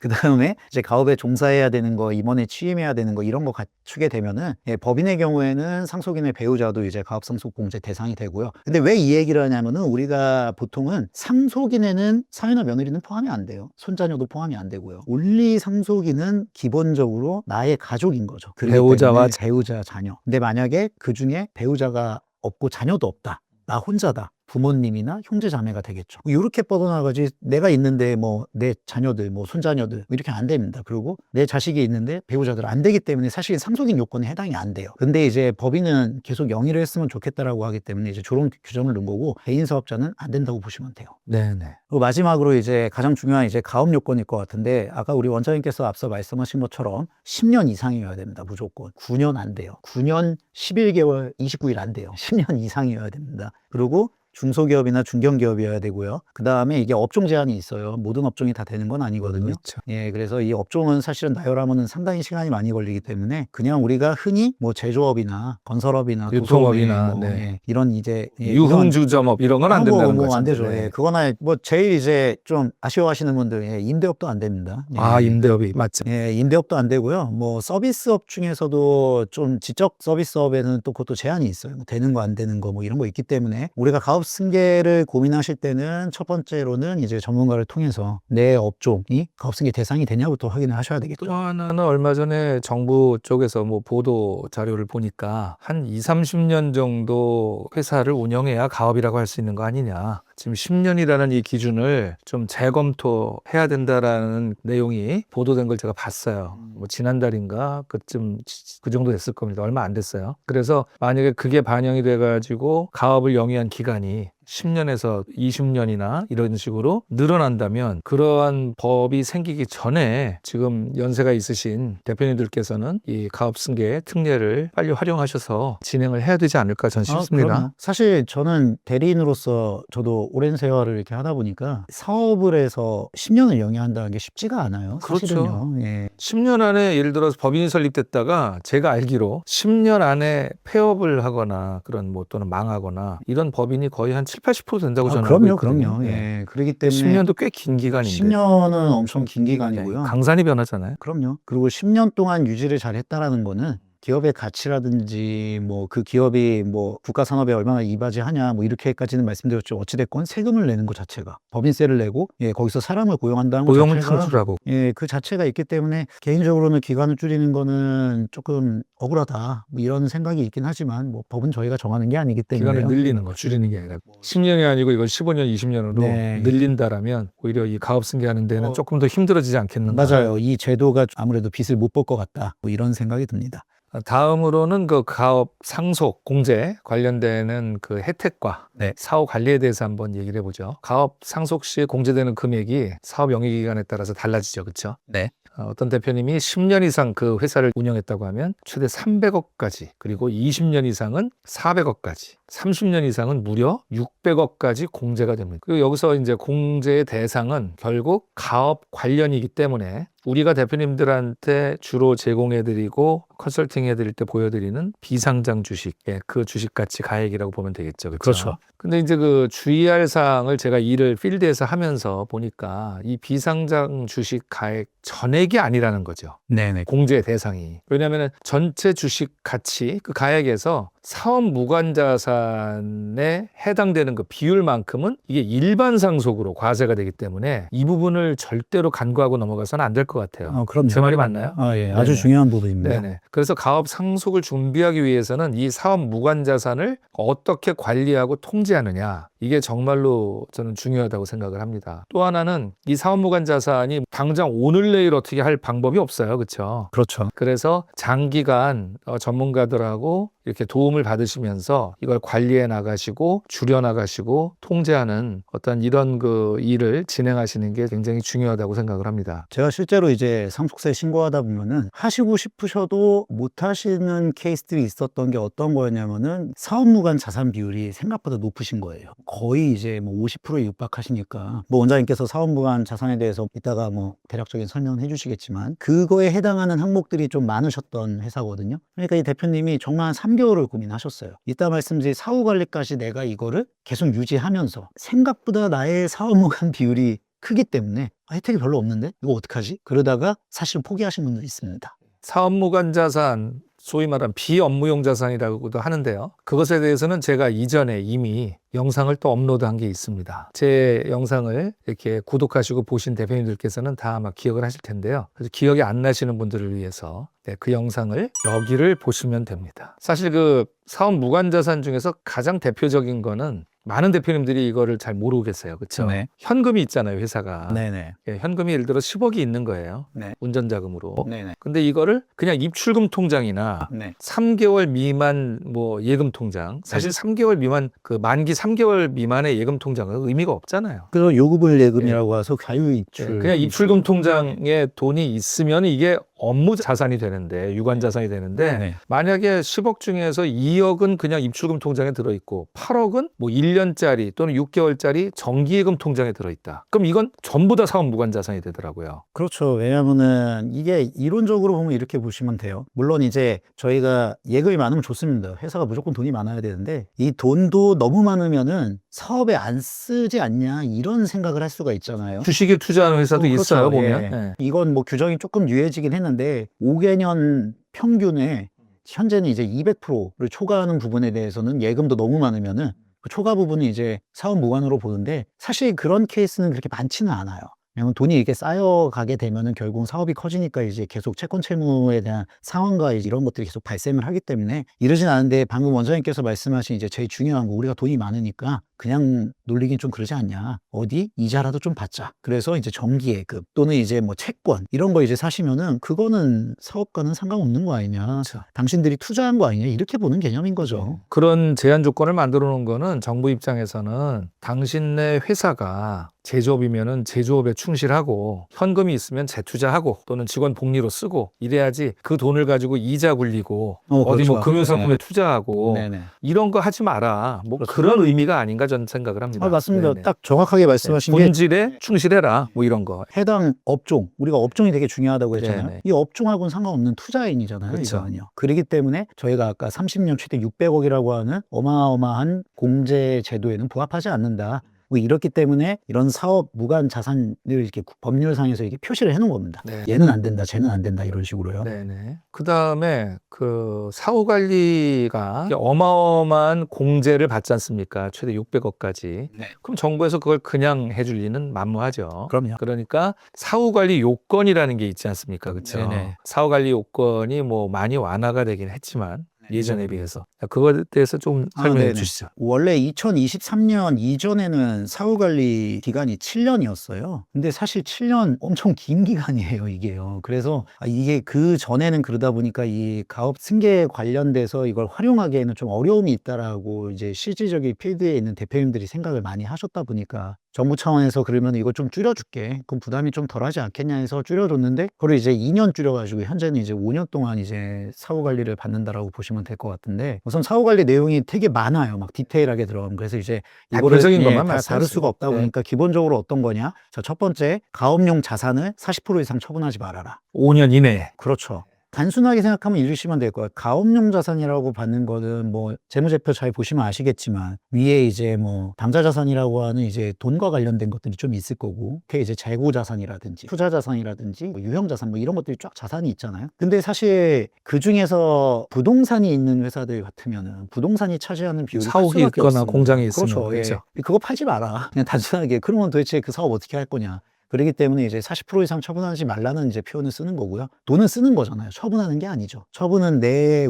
그 다음에 이제 가업에 종사해야 되는 거, 임원에 취임해야 되는 거 이런 거 갖추게 되면은, 예, 법인의 경우에는 상속인의 배우자도 이제 가업상속공제 대상이 되고요. 근데 왜 이 얘기를 하냐면은 우리가 보통은 상속인에는 사위나 며느리는 포함이 안 돼요. 손자녀도 포함이 안 되고요. 온리 상속인은 기본적으로 나의 가족인 거죠. 그렇기 배우자와 때문에 배우자, 자녀. 근데 만약에 그 중에 배우자가 없고 자녀도 없다. 나 혼자다. 부모님이나 형제 자매가 되겠죠. 이렇게 뻗어나가지, 내가 있는데 뭐 내 자녀들, 뭐 손자녀들 이렇게 안 됩니다. 그리고 내 자식이 있는데 배우자들 안 되기 때문에 사실 상속인 요건에 해당이 안 돼요. 근데 이제 법인은 계속 영위를 했으면 좋겠다라고 하기 때문에 이제 저런 규정을 넣은 거고, 개인 사업자는 안 된다고 보시면 돼요. 네네. 그리고 마지막으로 이제 가장 중요한 이제 가업 요건일 것 같은데, 아까 우리 원장님께서 앞서 말씀하신 것처럼 10년 이상이어야 됩니다. 무조건. 9년 안 돼요. 9년 11개월 29일 안 돼요. 10년 이상이어야 됩니다. 그리고 중소기업이나 중견기업이어야 되고요. 그 다음에 이게 업종 제한이 있어요. 모든 업종이 다 되는 건 아니거든요. 그렇죠. 예, 그래서 이 업종은 사실은 나열하면은 상당히 시간이 많이 걸리기 때문에 그냥 우리가 흔히 뭐 제조업이나 건설업이나 유통업이나, 도소업이나 뭐, 네. 예, 이런 이제 유흥주점업 이런 건 안 된다는 거죠. 안 되죠. 네. 예, 그거나 뭐 제일 이제 좀 아쉬워하시는 분들, 예, 임대업도 안 됩니다. 예. 아, 임대업이 맞죠. 예, 임대업도 안 되고요. 뭐 서비스업 중에서도 좀 지적 서비스업에는 또 그것도 제한이 있어요. 뭐 되는 거 안 되는 거 뭐 이런 거 있기 때문에 우리가 가업 승계를 고민하실 때는 첫 번째로는 이제 전문가를 통해서 내 업종이 가업 승계 대상이 되냐부터 확인을 하셔야 되겠죠. 또 하나는 얼마 전에 정부 쪽에서 뭐 보도 자료를 보니까 한 2, 30년 정도 회사를 운영해야 가업이라고 할 수 있는 거 아니냐. 지금 10년이라는 이 기준을 좀 재검토해야 된다라는 내용이 보도된 걸 제가 봤어요. 뭐 지난달인가 그쯤 그 정도 됐을 겁니다. 얼마 안 됐어요. 그래서 만약에 그게 반영이 돼가지고 가업을 영위한 기간이 10년에서 20년이나 이런 식으로 늘어난다면 그러한 법이 생기기 전에 지금 연세가 있으신 대표님들께서는 이 가업 승계 특례를 빨리 활용하셔서 진행을 해야 되지 않을까 저는 싶습니다. 그럼요. 사실 저는 대리인으로서 저도 오랜 세월을 이렇게 하다 보니까 사업을 해서 10년을 영위한다는 게 쉽지가 않아요. 그렇죠. 사실은요. 예. 10년 안에 예를 들어서 법인이 설립됐다가 제가 알기로 10년 안에 폐업을 하거나 그런 뭐 또는 망하거나 이런 법인이 거의 한 7, 80% 된다고 저는 알고 그럼요, 있거든요. 그럼요. 네. 예. 그렇기 때문에 10년도 꽤 긴 기간인데 10년은 엄청 긴 기간이고요. 강산이 변하잖아요. 그럼요. 그리고 10년 동안 유지를 잘 했다라는 거는 기업의 가치라든지 뭐 그 기업이 뭐 국가 산업에 얼마나 이바지하냐 뭐 이렇게까지는 말씀드렸죠. 어찌됐건 세금을 내는 것 자체가 법인세를 내고 예, 거기서 사람을 고용한다는 것 고용을 자체가 창출하고 예, 그 자체가 있기 때문에 개인적으로는 기간을 줄이는 거는 조금 억울하다 뭐 이런 생각이 있긴 하지만 뭐 법은 저희가 정하는 게 아니기 때문에 기간을 늘리는 거 줄이는 게 아니라 10년이 아니고 이걸 15년, 20년으로 네. 늘린다라면 오히려 이 가업 승계하는 데는 조금 더 힘들어지지 않겠는가. 맞아요. 이 제도가 아무래도 빚을 못 볼 것 같다. 뭐 이런 생각이 듭니다. 다음으로는 그 가업 상속 공제 관련되는 그 혜택과 네. 사후 관리에 대해서 한번 얘기를 해보죠. 가업 상속 시 공제되는 금액이 사업 영위 기간에 따라서 달라지죠, 그렇죠? 네. 어떤 대표님이 10년 이상 그 회사를 운영했다고 하면 최대 300억까지, 그리고 20년 이상은 400억까지, 30년 이상은 무려 600억까지 공제가 됩니다. 그리고 여기서 이제 공제의 대상은 결국 가업 관련이기 때문에 우리가 대표님들한테 주로 제공해드리고 컨설팅해드릴 때 보여드리는 비상장 주식, 그 주식 가치 가액이라고 보면 되겠죠, 그렇죠. 근데 이제 그 주의할 사항을 제가 일을 필드에서 하면서 보니까 이 비상장 주식 가액 전액이 아니라는 거죠. 네네. 공제 대상이. 왜냐하면 전체 주식 가치 그 가액에서 사업 무관 자산에 해당되는 그 비율만큼은 이게 일반 상속으로 과세가 되기 때문에 이 부분을 절대로 간과하고 넘어가서는 안 될 것 같아요. 그럼요. 제 말이 맞나요? 예. 아주 네네. 중요한 부분입니다. 네네. 그래서 가업 상속을 준비하기 위해서는 이 사업 무관 자산을 어떻게 관리하고 통제하느냐, 이게 정말로 저는 중요하다고 생각을 합니다. 또 하나는 이 사업 무관 자산이 당장 오늘 내일 어떻게 할 방법이 없어요, 그렇죠? 그렇죠. 그래서 장기간 전문가들하고 이렇게 도움을 받으시면서 이걸 관리해 나가시고 줄여 나가시고 통제하는 어떤 이런 그 일을 진행하시는 게 굉장히 중요하다고 생각을 합니다. 제가 실제로 이제 상속세 신고하다 보면은 하시고 싶으셔도 못 하시는 케이스들이 있었던 게 어떤 거였냐면은 사업무관 자산 비율이 생각보다 높으신 거예요. 거의 이제 뭐 50%에 육박하시니까 뭐 원장님께서 사업무관 자산에 대해서 이따가 뭐 대략적인 설명을 해주시겠지만 그거에 해당하는 항목들이 좀 많으셨던 회사거든요. 그러니까 이 대표님이 정말 한 3개월을 고민하셨어요. 이따 말씀드린 사후 관리까지 내가 이거를 계속 유지하면서 생각보다 나의 사업무관 비율이 크기 때문에 혜택이 별로 없는데 이거 어떡하지? 그러다가 사실 포기하신 분도 있습니다. 사업 무관 자산, 소위 말하는 비업무용 자산이라고도 하는데요. 그것에 대해서는 제가 이전에 이미 영상을 또 업로드한 게 있습니다. 제 영상을 이렇게 구독하시고 보신 대표님들께서는 다 아마 기억을 하실 텐데요. 그래서 기억이 안 나시는 분들을 위해서 그 영상을 여기를 보시면 됩니다. 사실 그 사업 무관 자산 중에서 가장 대표적인 거는 많은 대표님들이 이거를 잘 모르고 계세요. 그렇죠? 네. 현금이 있잖아요, 회사가. 네네. 현금이 예를 들어 10억이 있는 거예요. 네. 운전자금으로. 네네. 근데 이거를 그냥 입출금 통장이나 네. 3개월 미만 뭐 예금 통장, 사실 3개월 미만 그 만기 3개월 미만의 예금 통장은 의미가 없잖아요. 그래서 요구불 예금이라고 해서 자유입출. 그냥 입출금 통장에 돈이 있으면 이게 업무 자산이 되는데, 유관 자산이 되는데, 네. 만약에 10억 중에서 2억은 그냥 입출금 통장에 들어있고 8억은 뭐 1년짜리 또는 6개월짜리 정기예금 통장에 들어있다. 그럼 이건 전부 다 사업 무관 자산이 되더라고요. 그렇죠. 왜냐하면은 이게 이론적으로 보면 이렇게 보시면 돼요. 물론 이제 저희가 예금이 많으면 좋습니다. 회사가 무조건 돈이 많아야 되는데 이 돈도 너무 많으면은 사업에 안 쓰지 않냐 이런 생각을 할 수가 있잖아요. 주식에 투자하는 회사도 그렇죠. 있어요, 보면. 예. 예. 이건 뭐 규정이 조금 유해지긴 했는데 5개년 평균에 현재는 이제 200%를 초과하는 부분에 대해서는 예금도 너무 많으면은 그 초과 부분은 이제 사업 무관으로 보는데 사실 그런 케이스는 그렇게 많지는 않아요. 왜냐면 돈이 이렇게 쌓여가게 되면은 결국 사업이 커지니까 이제 계속 채권 채무에 대한 상환과 이런 것들이 계속 발생을 하기 때문에 이러진 않은데 방금 원장님께서 말씀하신 이제 제일 중요한 거 우리가 돈이 많으니까 그냥 놀리긴 좀 그러지 않냐. 어디? 이자라도 좀 받자. 그래서 이제 정기예금 또는 이제 뭐 채권 이런 거 이제 사시면은 그거는 사업과는 상관없는 거 아니냐. 그렇죠. 당신들이 투자한 거 아니냐. 이렇게 보는 개념인 거죠. 그런 제한 조건을 만들어 놓은 거는 정부 입장에서는 당신네 회사가 제조업이면은 제조업에 충실하고 현금이 있으면 재투자하고 또는 직원 복리로 쓰고 이래야지 그 돈을 가지고 이자 굴리고 어디 그렇죠. 뭐 금융상품에 투자하고 네네. 이런 거 하지 마라. 뭐 그렇죠. 그런 의미가 아닌가 저는 생각을 합니다. 맞습니다. 네네. 딱 정확하게 말씀하신 게 본질에 충실해라. 뭐 이런 거. 해당 업종, 우리가 업종이 되게 중요하다고 했잖아요. 네네. 이 업종하고는 상관없는 투자인이잖아요. 그렇죠. 이거는요. 그러기 때문에 저희가 아까 30년 최대 600억이라고 하는 어마어마한 공제 제도에는 부합하지 않는다. 뭐 이렇기 때문에 이런 사업 무관 자산을 이렇게 법률상에서 이렇게 표시를 해놓은 겁니다. 네. 얘는 안 된다, 쟤는 안 된다 이런 식으로요. 네네. 그 다음에 그 사후 관리가 어마어마한 공제를 받지 않습니까? 최대 600억까지. 네. 그럼 정부에서 그걸 그냥 해줄 리는 만무하죠. 그럼요. 그러니까 사후 관리 요건이라는 게 있지 않습니까? 그렇죠. 네네. 사후 관리 요건이 뭐 많이 완화가 되긴 했지만 예전에 비해서 그거에 대해서 좀 설명해 네네. 주시죠. 원래 2023년 이전에는 사후관리 기간이 7년이었어요. 근데 사실 7년 엄청 긴 기간이에요, 이게요. 그래서 이게 그 전에는 그러다 보니까 이 가업 승계에 관련돼서 이걸 활용하기에는 좀 어려움이 있다라고 이제 실질적인 필드에 있는 대표님들이 생각을 많이 하셨다 보니까 정부 차원에서 그러면 이거 좀 줄여줄게. 그럼 부담이 좀 덜하지 않겠냐 해서 줄여줬는데, 그걸 이제 2년 줄여가지고 현재는 이제 5년 동안 이제 사후 관리를 받는다라고 보시면 될 것 같은데, 우선 사후 관리 내용이 되게 많아요. 막 디테일하게 들어가면. 그래서 이제 이거를 대표적인 것만 다 다룰 말씀하세요. 수가 없다 네. 보니까 기본적으로 어떤 거냐? 자, 첫 번째, 가업용 자산을 40% 이상 처분하지 말아라. 5년 이내에. 그렇죠. 단순하게 생각하면 이러시면 될 거예요. 가업용 자산이라고 받는 거는 뭐 재무제표 잘 보시면 아시겠지만 위에 이제 뭐 당좌자산이라고 하는 이제 돈과 관련된 것들이 좀 있을 거고, 그게 이제 재고자산이라든지 투자자산이라든지 뭐 유형자산 뭐 이런 것들이 쫙 자산이 있잖아요. 근데 사실 그 중에서 부동산이 있는 회사들 같으면은 부동산이 차지하는 비율이 클 사옥이 수밖에 있거나 없습니다. 공장이 있으면. 그렇죠. 그렇죠. 예. 그거 팔지 마라. 그냥 단순하게. 그러면 도대체 그 사업 어떻게 할 거냐. 그렇기 때문에 이제 40% 이상 처분하지 말라는 이제 표현을 쓰는 거고요. 돈은 쓰는 거잖아요. 처분하는 게 아니죠. 처분은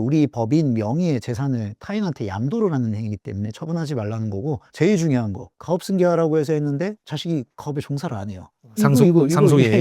우리 법인 명의의 재산을 타인한테 양도를 하는 행위이기 때문에 처분하지 말라는 거고, 제일 중요한 거, 가업 승계하라고 해서 했는데 자식이 가업에 종사를 안 해요. 상속인.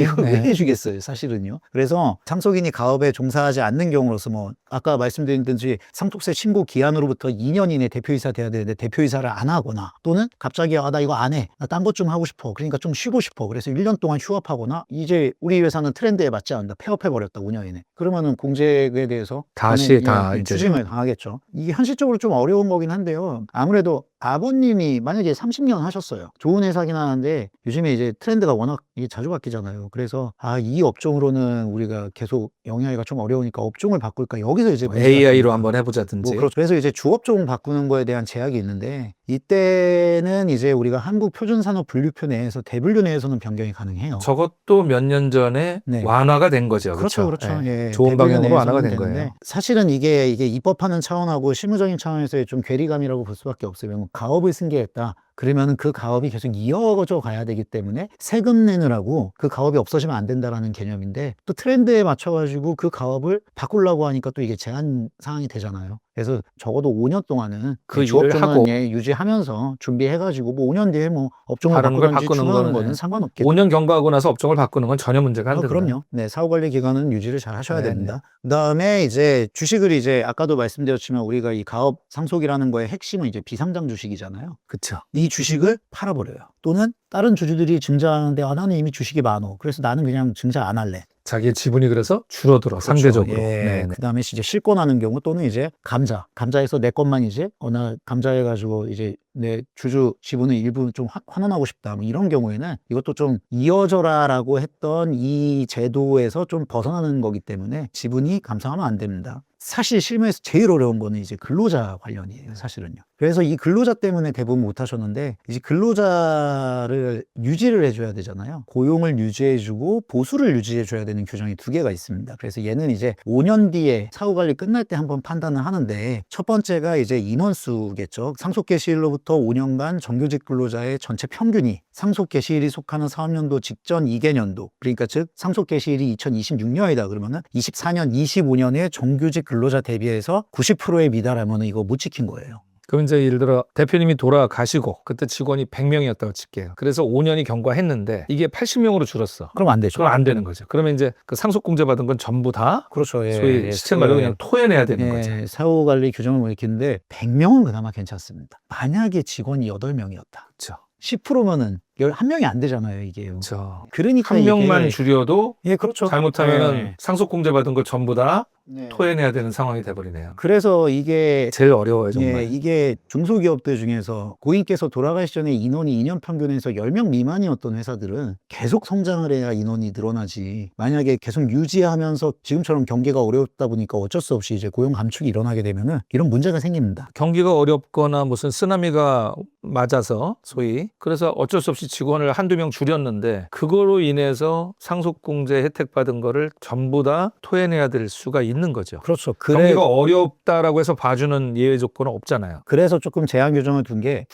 이거 왜 네. 해주겠어요, 사실은요. 그래서 상속인이 가업에 종사하지 않는 경우로서 뭐 아까 말씀드린 듯이 상속세 신고 기한으로부터 2년 이내 대표이사 돼야 되는데 대표이사를 안 하거나, 또는 갑자기 나 이거 안 해, 나 딴 것 좀 하고 싶어, 그러니까 좀 쉬고 싶어, 그래서 1년 동안 휴업하거나, 이제 우리 회사는 트렌드에 맞지 않는다, 폐업해버렸다 5년 이내, 그러면은 공제에 대해서 다시 다 이제 추징을 당하겠죠. 이게 현실적으로 좀 어려운 거긴 한데요. 아무래도 아버님이 만약에 30년 하셨어요. 좋은 회사긴 하는데 요즘에 이제 트렌드가 워낙 이게 자주 바뀌잖아요. 그래서 이 업종으로는 우리가 계속 영위하기가 좀 어려우니까 업종을 바꿀까, 여기서 이제 AI로 한번 해보자든지. 뭐 그렇죠. 그래서 이제 주업종 바꾸는 거에 대한 제약이 있는데, 이때는 이제 우리가 한국표준산업분류표 내에서 대분류 내에서는 변경이 가능해요. 저것도 몇 년 전에 네. 완화가 된 거죠. 그렇죠, 그렇죠. 그렇죠. 예. 예, 좋은 대분류 방향으로 내에서는 완화가 된 되는데, 거예요. 사실은 이게 입법하는 차원하고 실무적인 차원에서의 좀 괴리감이라고 볼 수밖에 없어요. 가업을 승계했다. 그러면은 그 가업이 계속 이어져 가야 되기 때문에 세금 내느라고 그 가업이 없어지면 안 된다라는 개념인데, 또 트렌드에 맞춰가지고 그 가업을 바꾸려고 하니까 또 이게 제한 사항이 되잖아요. 그래서 적어도 5년 동안은 그 주업종은 일을 하고 유지하면서 준비해가지고 뭐 5년 뒤에 뭐 업종을 다른 걸 바꾸든지 바꾸는 추가하는 거는 거는 상관없겠죠. 5년 경과하고 나서 업종을 바꾸는 건 전혀 문제가 안 됩니다. 그럼요. 네, 사후관리 기간은 유지를 잘 하셔야 네, 됩니다. 그다음에 이제 주식을 이제 아까도 말씀드렸지만 우리가 이 가업 상속이라는 거의 핵심은 이제 비상장 주식이잖아요. 그렇죠. 이 주식을 팔아버려요. 또는 다른 주주들이 증자하는데 나는 이미 주식이 많어, 그래서 나는 그냥 증자 안 할래, 자기의 지분이 그래서 줄어들어 그렇죠. 상대적으로. 예. 네네. 그다음에 이제 실권하는 경우 또는 이제 감자에서 내 것만 이제 어느 감자해 가지고 이제 내 주주 지분의 일부 좀 환원하고 싶다. 뭐 이런 경우에는 이것도 좀 이어져라라고 했던 이 제도에서 좀 벗어나는 거기 때문에 지분이 감소하면 안 됩니다. 사실 실무에서 제일 어려운 거는 이제 근로자 관련이에요, 사실은요. 그래서 이 근로자 때문에 대부분 못 하셨는데, 이제 근로자를 유지를 해줘야 되잖아요. 고용을 유지해주고 보수를 유지해줘야 되는 규정이 두 개가 있습니다. 그래서 얘는 이제 5년 뒤에 사후 관리 끝날 때 한번 판단을 하는데, 첫 번째가 이제 인원수겠죠. 상속 개시일로부터 5년간 정규직 근로자의 전체 평균이 상속 개시일이 속하는 사업년도 직전 2개년도, 그러니까 즉 상속 개시일이 2026년이다 그러면은 24년, 25년에 정규직 근로자 대비해서 90%에 미달하면 이거 못 지킨 거예요. 그럼 이제 예를 들어 대표님이 돌아가시고 그때 직원이 100명이었다고 칠게요. 그래서 5년이 경과했는데 이게 80명으로 줄었어. 그럼 안 되죠. 그럼 안 되는 거죠. 그러면 이제 그 상속공제 받은 건 전부 다 그렇죠. 예, 소위 시체 말로 그냥 토해내야 되는 거죠. 사후 관리 규정을 뭐 익히는데 100명은 그나마 괜찮습니다. 만약에 직원이 8명이었다. 그렇죠. 10%면은 11명이 안 되잖아요, 이게. 그렇죠. 그러니까 한 명만 이게 줄여도 예, 그렇죠. 잘못하면은 네. 상속공제 받은 걸 전부 다 네. 토해내야 되는 상황이 돼버리네요. 그래서 이게 제일 어려워요, 정말. 예, 이게 중소기업들 중에서 고객께서 돌아가시 전에 인원이 2년 평균에서 10명 미만이었던 회사들은 계속 성장을 해야 인원이 늘어나지. 만약에 계속 유지하면서 지금처럼 경기가 어렵다 보니까 어쩔 수 없이 이제 고용 감축이 일어나게 되면은 이런 문제가 생깁니다. 경기가 어렵거나 무슨 쓰나미가 맞아서 소위 그래서 어쩔 수 없이 직원을 한두 명 줄였는데 그거로 인해서 상속공제 혜택 받은 거를 전부 다 토해내야 될 수가 있는 거죠. 그렇죠. 경기가 어렵다라고 해서 봐주는 예외 조건은 없잖아요. 그래서 조금 제한 규정을 둔 게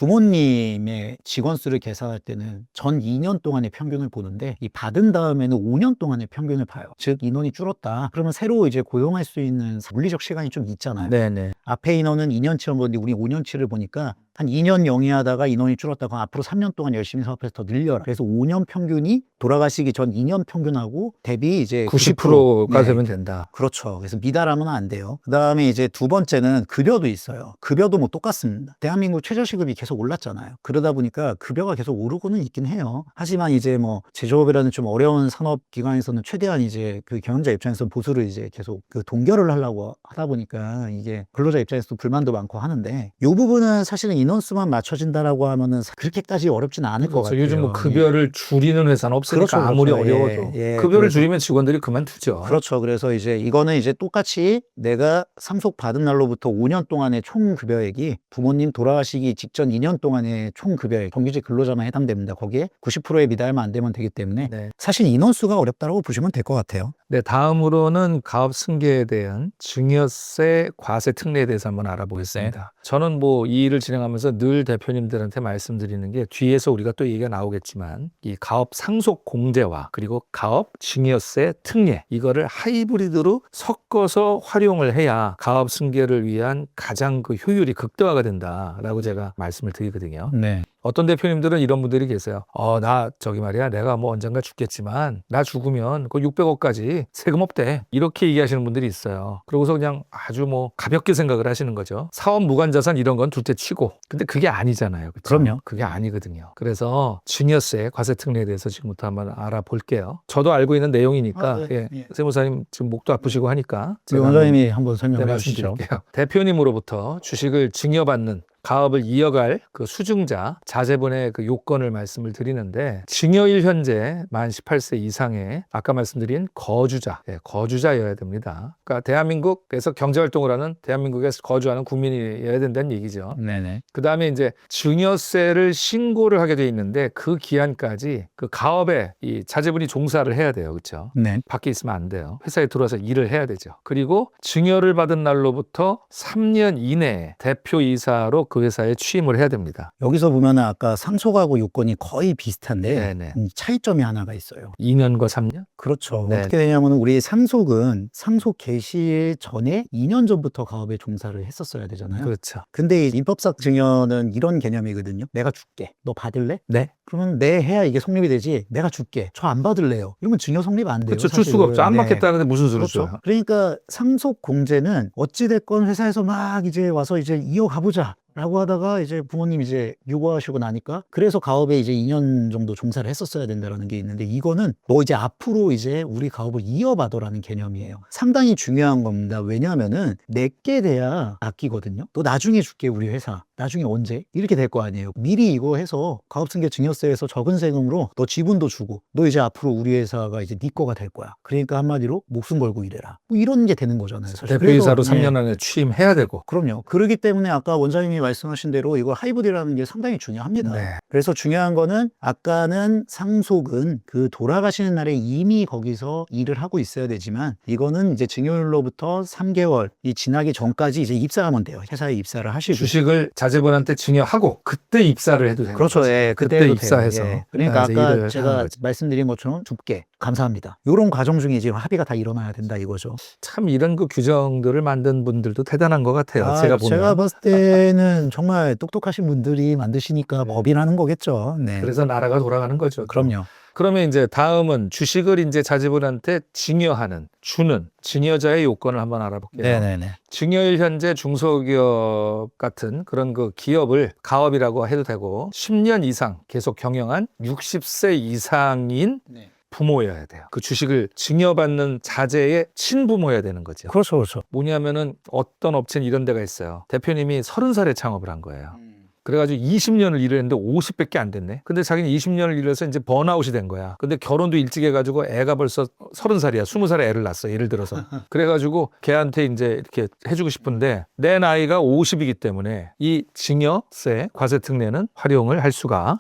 부모님의 직원 수를 계산할 때는 전 2년 동안의 평균을 보는데 이 받은 다음에는 5년 동안의 평균을 봐요. 즉 인원이 줄었다. 그러면 새로 이제 고용할 수 있는 물리적 시간이 좀 있잖아요. 네네. 앞에 인원은 2년치를 보는데 우리 5년치를 보니까 한 2년 영위하다가 인원이 줄었다. 그럼 앞으로 3년 동안 열심히 사업해서 더 늘려라. 그래서 5년 평균이 돌아가시기 전 2년 평균하고 대비 이제 90%가 네. 되면 된다. 그렇죠. 그래서 미달하면 안 돼요. 그 다음에 이제 두 번째는 급여도 있어요. 급여도 뭐 똑같습니다. 대한민국 최저시급이 계속 올랐잖아요. 그러다 보니까 급여가 계속 오르고는 있긴 해요. 하지만 이제 뭐 제조업이라는 좀 어려운 산업 기관에서는 최대한 이제 그 경영자 입장에서 보수를 이제 계속 그 동결을 하려고 하다 보니까 이게 근로자 입장에서도 불만도 많고 하는데 이 부분은 사실은 인원수만 맞춰진다라고 하면은 그렇게까지 어렵진 않을 것 그렇죠. 같아요. 요즘 뭐 급여를 줄이는 회사는 없으니까 그렇죠, 그렇죠. 아무리 예, 어려워도 예. 급여를 그래서- 줄이면 직원들이 그만두죠. 그렇죠. 그래서 이제 이거는 이제 똑같이 내가 상속 받은 날로부터 5년 동안의 총 급여액이 부모님 돌아가시기 직전 2년 동안의 총 급여액, 정규직 근로자만 해당됩니다. 거기에 90%에 미달만 안 되면 되기 때문에 네. 사실 인원수가 어렵다고 보시면 될 것 같아요. 네, 다음으로는 가업 승계에 대한 증여세 과세 특례에 대해서 한번 알아보겠습니다. 저는 뭐 이 일을 진행하면서 늘 대표님들한테 말씀드리는 게 뒤에서 우리가 또 얘기가 나오겠지만 이 가업 상속 공제와 그리고 가업 증여세 특례 이거를 하이브리드로 섞어서 활용을 해야 가업 승계를 위한 가장 그 효율이 극대화가 된다라고 제가 말씀을 드리거든요. 네. 어떤 대표님들은 이런 분들이 계세요. 나 저기 말이야 내가 뭐 언젠가 죽겠지만 나 죽으면 그 600억까지 세금 없대. 이렇게 얘기하시는 분들이 있어요. 그러고서 그냥 아주 뭐 가볍게 생각을 하시는 거죠. 사업 무관자산 이런 건 둘째 치고. 근데 그게 아니잖아요. 그쵸? 그럼요. 그게 아니거든요. 그래서 증여세 과세 특례에 대해서 지금부터 한번 알아볼게요. 저도 알고 있는 내용이니까 네. 세무사님 지금 목도 아프시고 하니까 우리 제가 원장님이 한번 네, 설명해 주시죠. 말씀드릴게요. 대표님으로부터 주식을 증여받는 가업을 이어갈 그 수증자 자제분의 그 요건을 말씀을 드리는데 증여일 현재 만 18세 이상의 아까 말씀드린 거주자여야 됩니다. 그러니까 대한민국에서 경제활동을 하는 대한민국에서 거주하는 국민이어야 된다는 얘기죠. 네네. 그 다음에 이제 증여세를 신고를 하게 돼 있는데 그 기한까지 그 가업에 이 자제분이 종사를 해야 돼요. 그렇죠? 네. 밖에 있으면 안 돼요. 회사에 들어와서 일을 해야 되죠. 그리고 증여를 받은 날로부터 3년 이내에 대표이사로 그 회사에 취임을 해야 됩니다. 여기서 보면은 아까 상속하고 요건이 거의 비슷한데 네네. 차이점이 하나가 있어요. 2년과 3년? 그렇죠. 네. 어떻게 되냐면 우리 상속은 상속 개시 전에 2년 전부터 가업에 종사를 했었어야 되잖아요. 그렇죠. 근데 이 인법상 증여는 이런 개념이거든요. 내가 줄게. 너 받을래? 네. 그러면 네 해야 이게 성립이 되지. 내가 줄게. 저 안 받을래요. 이러면 증여 성립 안 돼요. 그렇죠. 줄 수가 없죠. 안 네. 받겠다는데 무슨 수를 그렇죠. 줘요? 그러니까 상속 공제는 어찌됐건 회사에서 막 이제 와서 이제 이어가보자 라고 하다가 이제 부모님 이제 유고하시고 나니까 그래서 가업에 이제 2년 정도 종사를 했었어야 된다라는 게 있는데 이거는 너 이제 앞으로 이제 우리 가업을 이어받아라는 개념이에요. 상당히 중요한 겁니다. 왜냐하면은 내게 돼야 아끼거든요. 너 나중에 줄게 우리 회사. 나중에 언제? 이렇게 될 거 아니에요. 미리 이거 해서 가업승계 증여세에서 적은 세금으로 너 지분도 주고 너 이제 앞으로 우리 회사가 이제 네 거가 될 거야. 그러니까 한마디로 목숨 걸고 일해라. 뭐 이런 게 되는 거잖아요. 사실. 대표이사로 그래서, 3년 안에 취임해야 되고. 그럼요. 그러기 때문에 아까 원장님이 말씀하신 대로 이거 하이브리드라는 게 상당히 중요합니다. 네. 그래서 중요한 거는 아까는 상속은 그 돌아가시는 날에 이미 거기서 일을 하고 있어야 되지만 이거는 이제 증여일로부터 3개월 이 지나기 전까지 이제 입사하면 돼요. 회사에 입사를 하시고. 주식을 자제분한테 증여하고 그때 입사를 해도 되는 그렇죠. 거죠. 예, 그때 그때도 입사해서. 돼요. 예. 그러니까 이제 아까 일을 제가 하는 거지. 말씀드린 것처럼 줍게 감사합니다. 이런 과정 중에 지금 합의가 다 일어나야 된다 이거죠. 참 이런 그 규정들을 만든 분들도 대단한 것 같아요. 제가 보면. 제가 봤을 때는 정말 똑똑하신 분들이 만드시니까 법이라는 거겠죠. 네. 그래서 나라가 돌아가는 거죠. 그럼요. 그러면 이제 다음은 주식을 이제 자제분한테 증여하는, 주는 증여자의 요건을 한번 알아볼게요. 네네네. 증여일 현재 중소기업 같은 그런 그 기업을 가업이라고 해도 되고 10년 이상 계속 경영한 60세 이상인 부모여야 돼요. 그 주식을 증여받는 자제의 친부모여야 되는 거죠. 그렇죠, 그렇죠. 뭐냐면은 어떤 업체는 이런 데가 있어요. 대표님이 30살에 창업을 한 거예요. 그래가지고 20년을 일을 했는데 50밖에 안 됐네. 근데 자기는 20년을 일해서 이제 번아웃이 된 거야. 근데 결혼도 일찍 해가지고 애가 벌써 30살이야. 20살에 애를 낳았어. 예를 들어서. 그래가지고 걔한테 이제 이렇게 해주고 싶은데 내 나이가 50이기 때문에 이 증여세, 과세 특례는 활용을 할 수가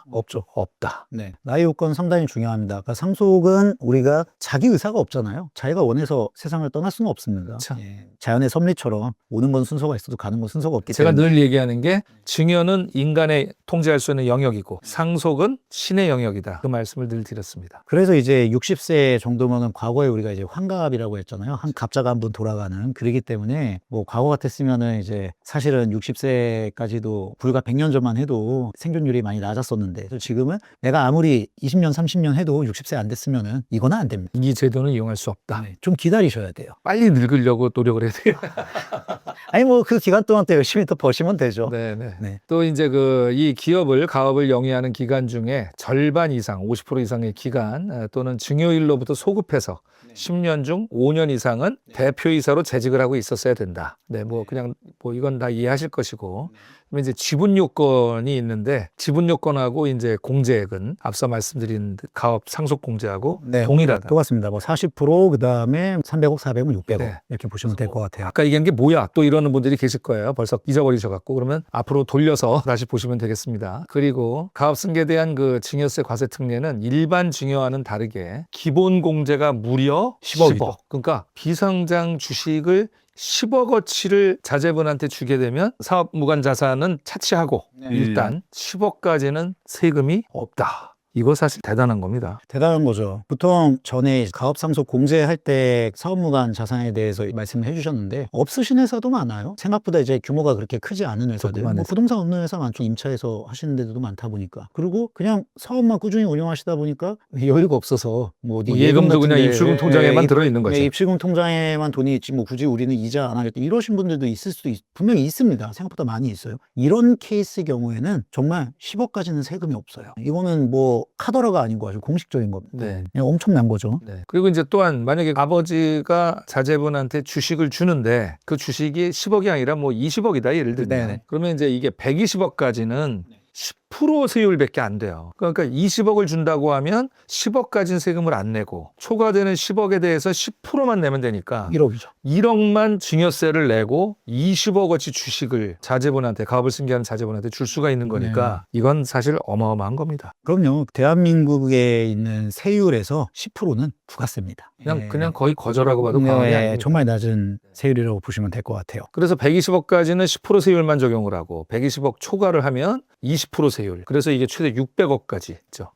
없다. 네. 나이 요건 상당히 중요합니다. 그러니까 상속은 우리가 자기 의사가 없잖아요. 자기가 원해서 세상을 떠날 수는 없습니다. 그쵸. 예. 자연의 섭리처럼 오는 건 순서가 있어도 가는 건 순서가 없기 제가 때문에. 늘 얘기하는 게 증여는 인간의 통제할 수 있는 영역이고 상속은 신의 영역이다. 그 말씀을 늘 드렸습니다. 그래서 이제 60세 정도면은 과거에 우리가 이제 환갑이라고 했잖아요. 한 갑자가 한 번 돌아가는. 그러기 때문에 뭐 과거 같았으면은 이제 사실은 60세까지도 불과 100년 전만 해도 생존율이 많이 낮았었는데 지금은 내가 아무리 20년, 30년 해도 60세 안 됐으면은 이거는 안 됩니다. 이 제도는 이용할 수 없다. 좀 기다리셔야 돼요. 빨리 늙으려고 노력을 해야 돼요. 아니 뭐 그 기간 동안 또 열심히 또 버시면 되죠. 네네. 네. 또 이제 이 기업을 가업을 영위하는 기간 중에 절반 이상, 50% 이상의 기간 또는 증여일로부터 소급해서 10년 중 5년 이상은 대표이사로 재직을 하고 있었어야 된다. 네, 뭐 그냥 뭐 이건 다 이해하실 것이고. 그러면 이제 지분 요건이 있는데 지분 요건하고 이제 공제액은 앞서 말씀드린 가업 상속 공제하고 동일하다. 똑같습니다. 뭐 40% 그다음에 300억, 400억, 600억 네. 이렇게 보시면 될 것 같아요. 아까 얘기한 게 뭐야? 또 이러는 분들이 계실 거예요. 벌써 잊어버리셔갖고. 그러면 앞으로 돌려서 다시 보시면 되겠습니다. 그리고 가업승계에 대한 그 증여세 과세 특례는 일반 증여와는 다르게 기본 공제가 무려 10억. 그러니까 비상장 주식을 10억어치를 자제분한테 주게 되면 사업 무관 자산은 차치하고 일단 10억까지는 세금이 없다. 이거 사실 대단한 겁니다. 대단한 거죠. 보통 전에 가업상속 공제할 때 사업무관 자산에 대해서 말씀을 해주셨는데 없으신 회사도 많아요. 생각보다 이제 규모가 그렇게 크지 않은 회사들. 뭐 부동산 없는 회사 많죠. 임차해서 하시는 데도 많다 보니까. 그리고 그냥 사업만 꾸준히 운영하시다 보니까 여유가 없어서 뭐 예금도 그냥 입출금 통장에만 들어있는 거죠. 입출금 통장에만 돈이 있지 뭐 굳이 우리는 이자 안 하겠다 이러신 분들도 있을 수도 분명히 있습니다. 생각보다 많이 있어요. 이런 케이스 경우에는 정말 10억까지는 세금이 없어요. 이거는 뭐 카더라가 아니고 아주 공식적인 겁니다. 네. 그냥 엄청난 거죠. 네. 그리고 이제 또한 만약에 아버지가 자제분한테 주식을 주는데 그 주식이 10억이 아니라 뭐 20억이다 예를 들면 네네. 그러면 이제 이게 120억까지는 10% 세율밖에 안 돼요. 그러니까 20억을 준다고 하면 10억까지는 세금을 안 내고 초과되는 10억에 대해서 10%만 내면 되니까 1억이죠. 1억만 증여세를 내고 20억어치 주식을 자제분한테 가업을 승계하는 자제분한테 줄 수가 있는 거니까 이건 사실 어마어마한 겁니다. 그럼요. 대한민국에 있는 세율에서 10%는 부가세입니다. 그냥 거의 거저라고 봐도 과언이 아닙니다. 정말 낮은 세율이라고 보시면 될 것 같아요. 그래서 120억까지는 10% 세율만 적용을 하고 120억 초과를 하면 20% 세율. 그래서 이게 최대 600억까지 있죠.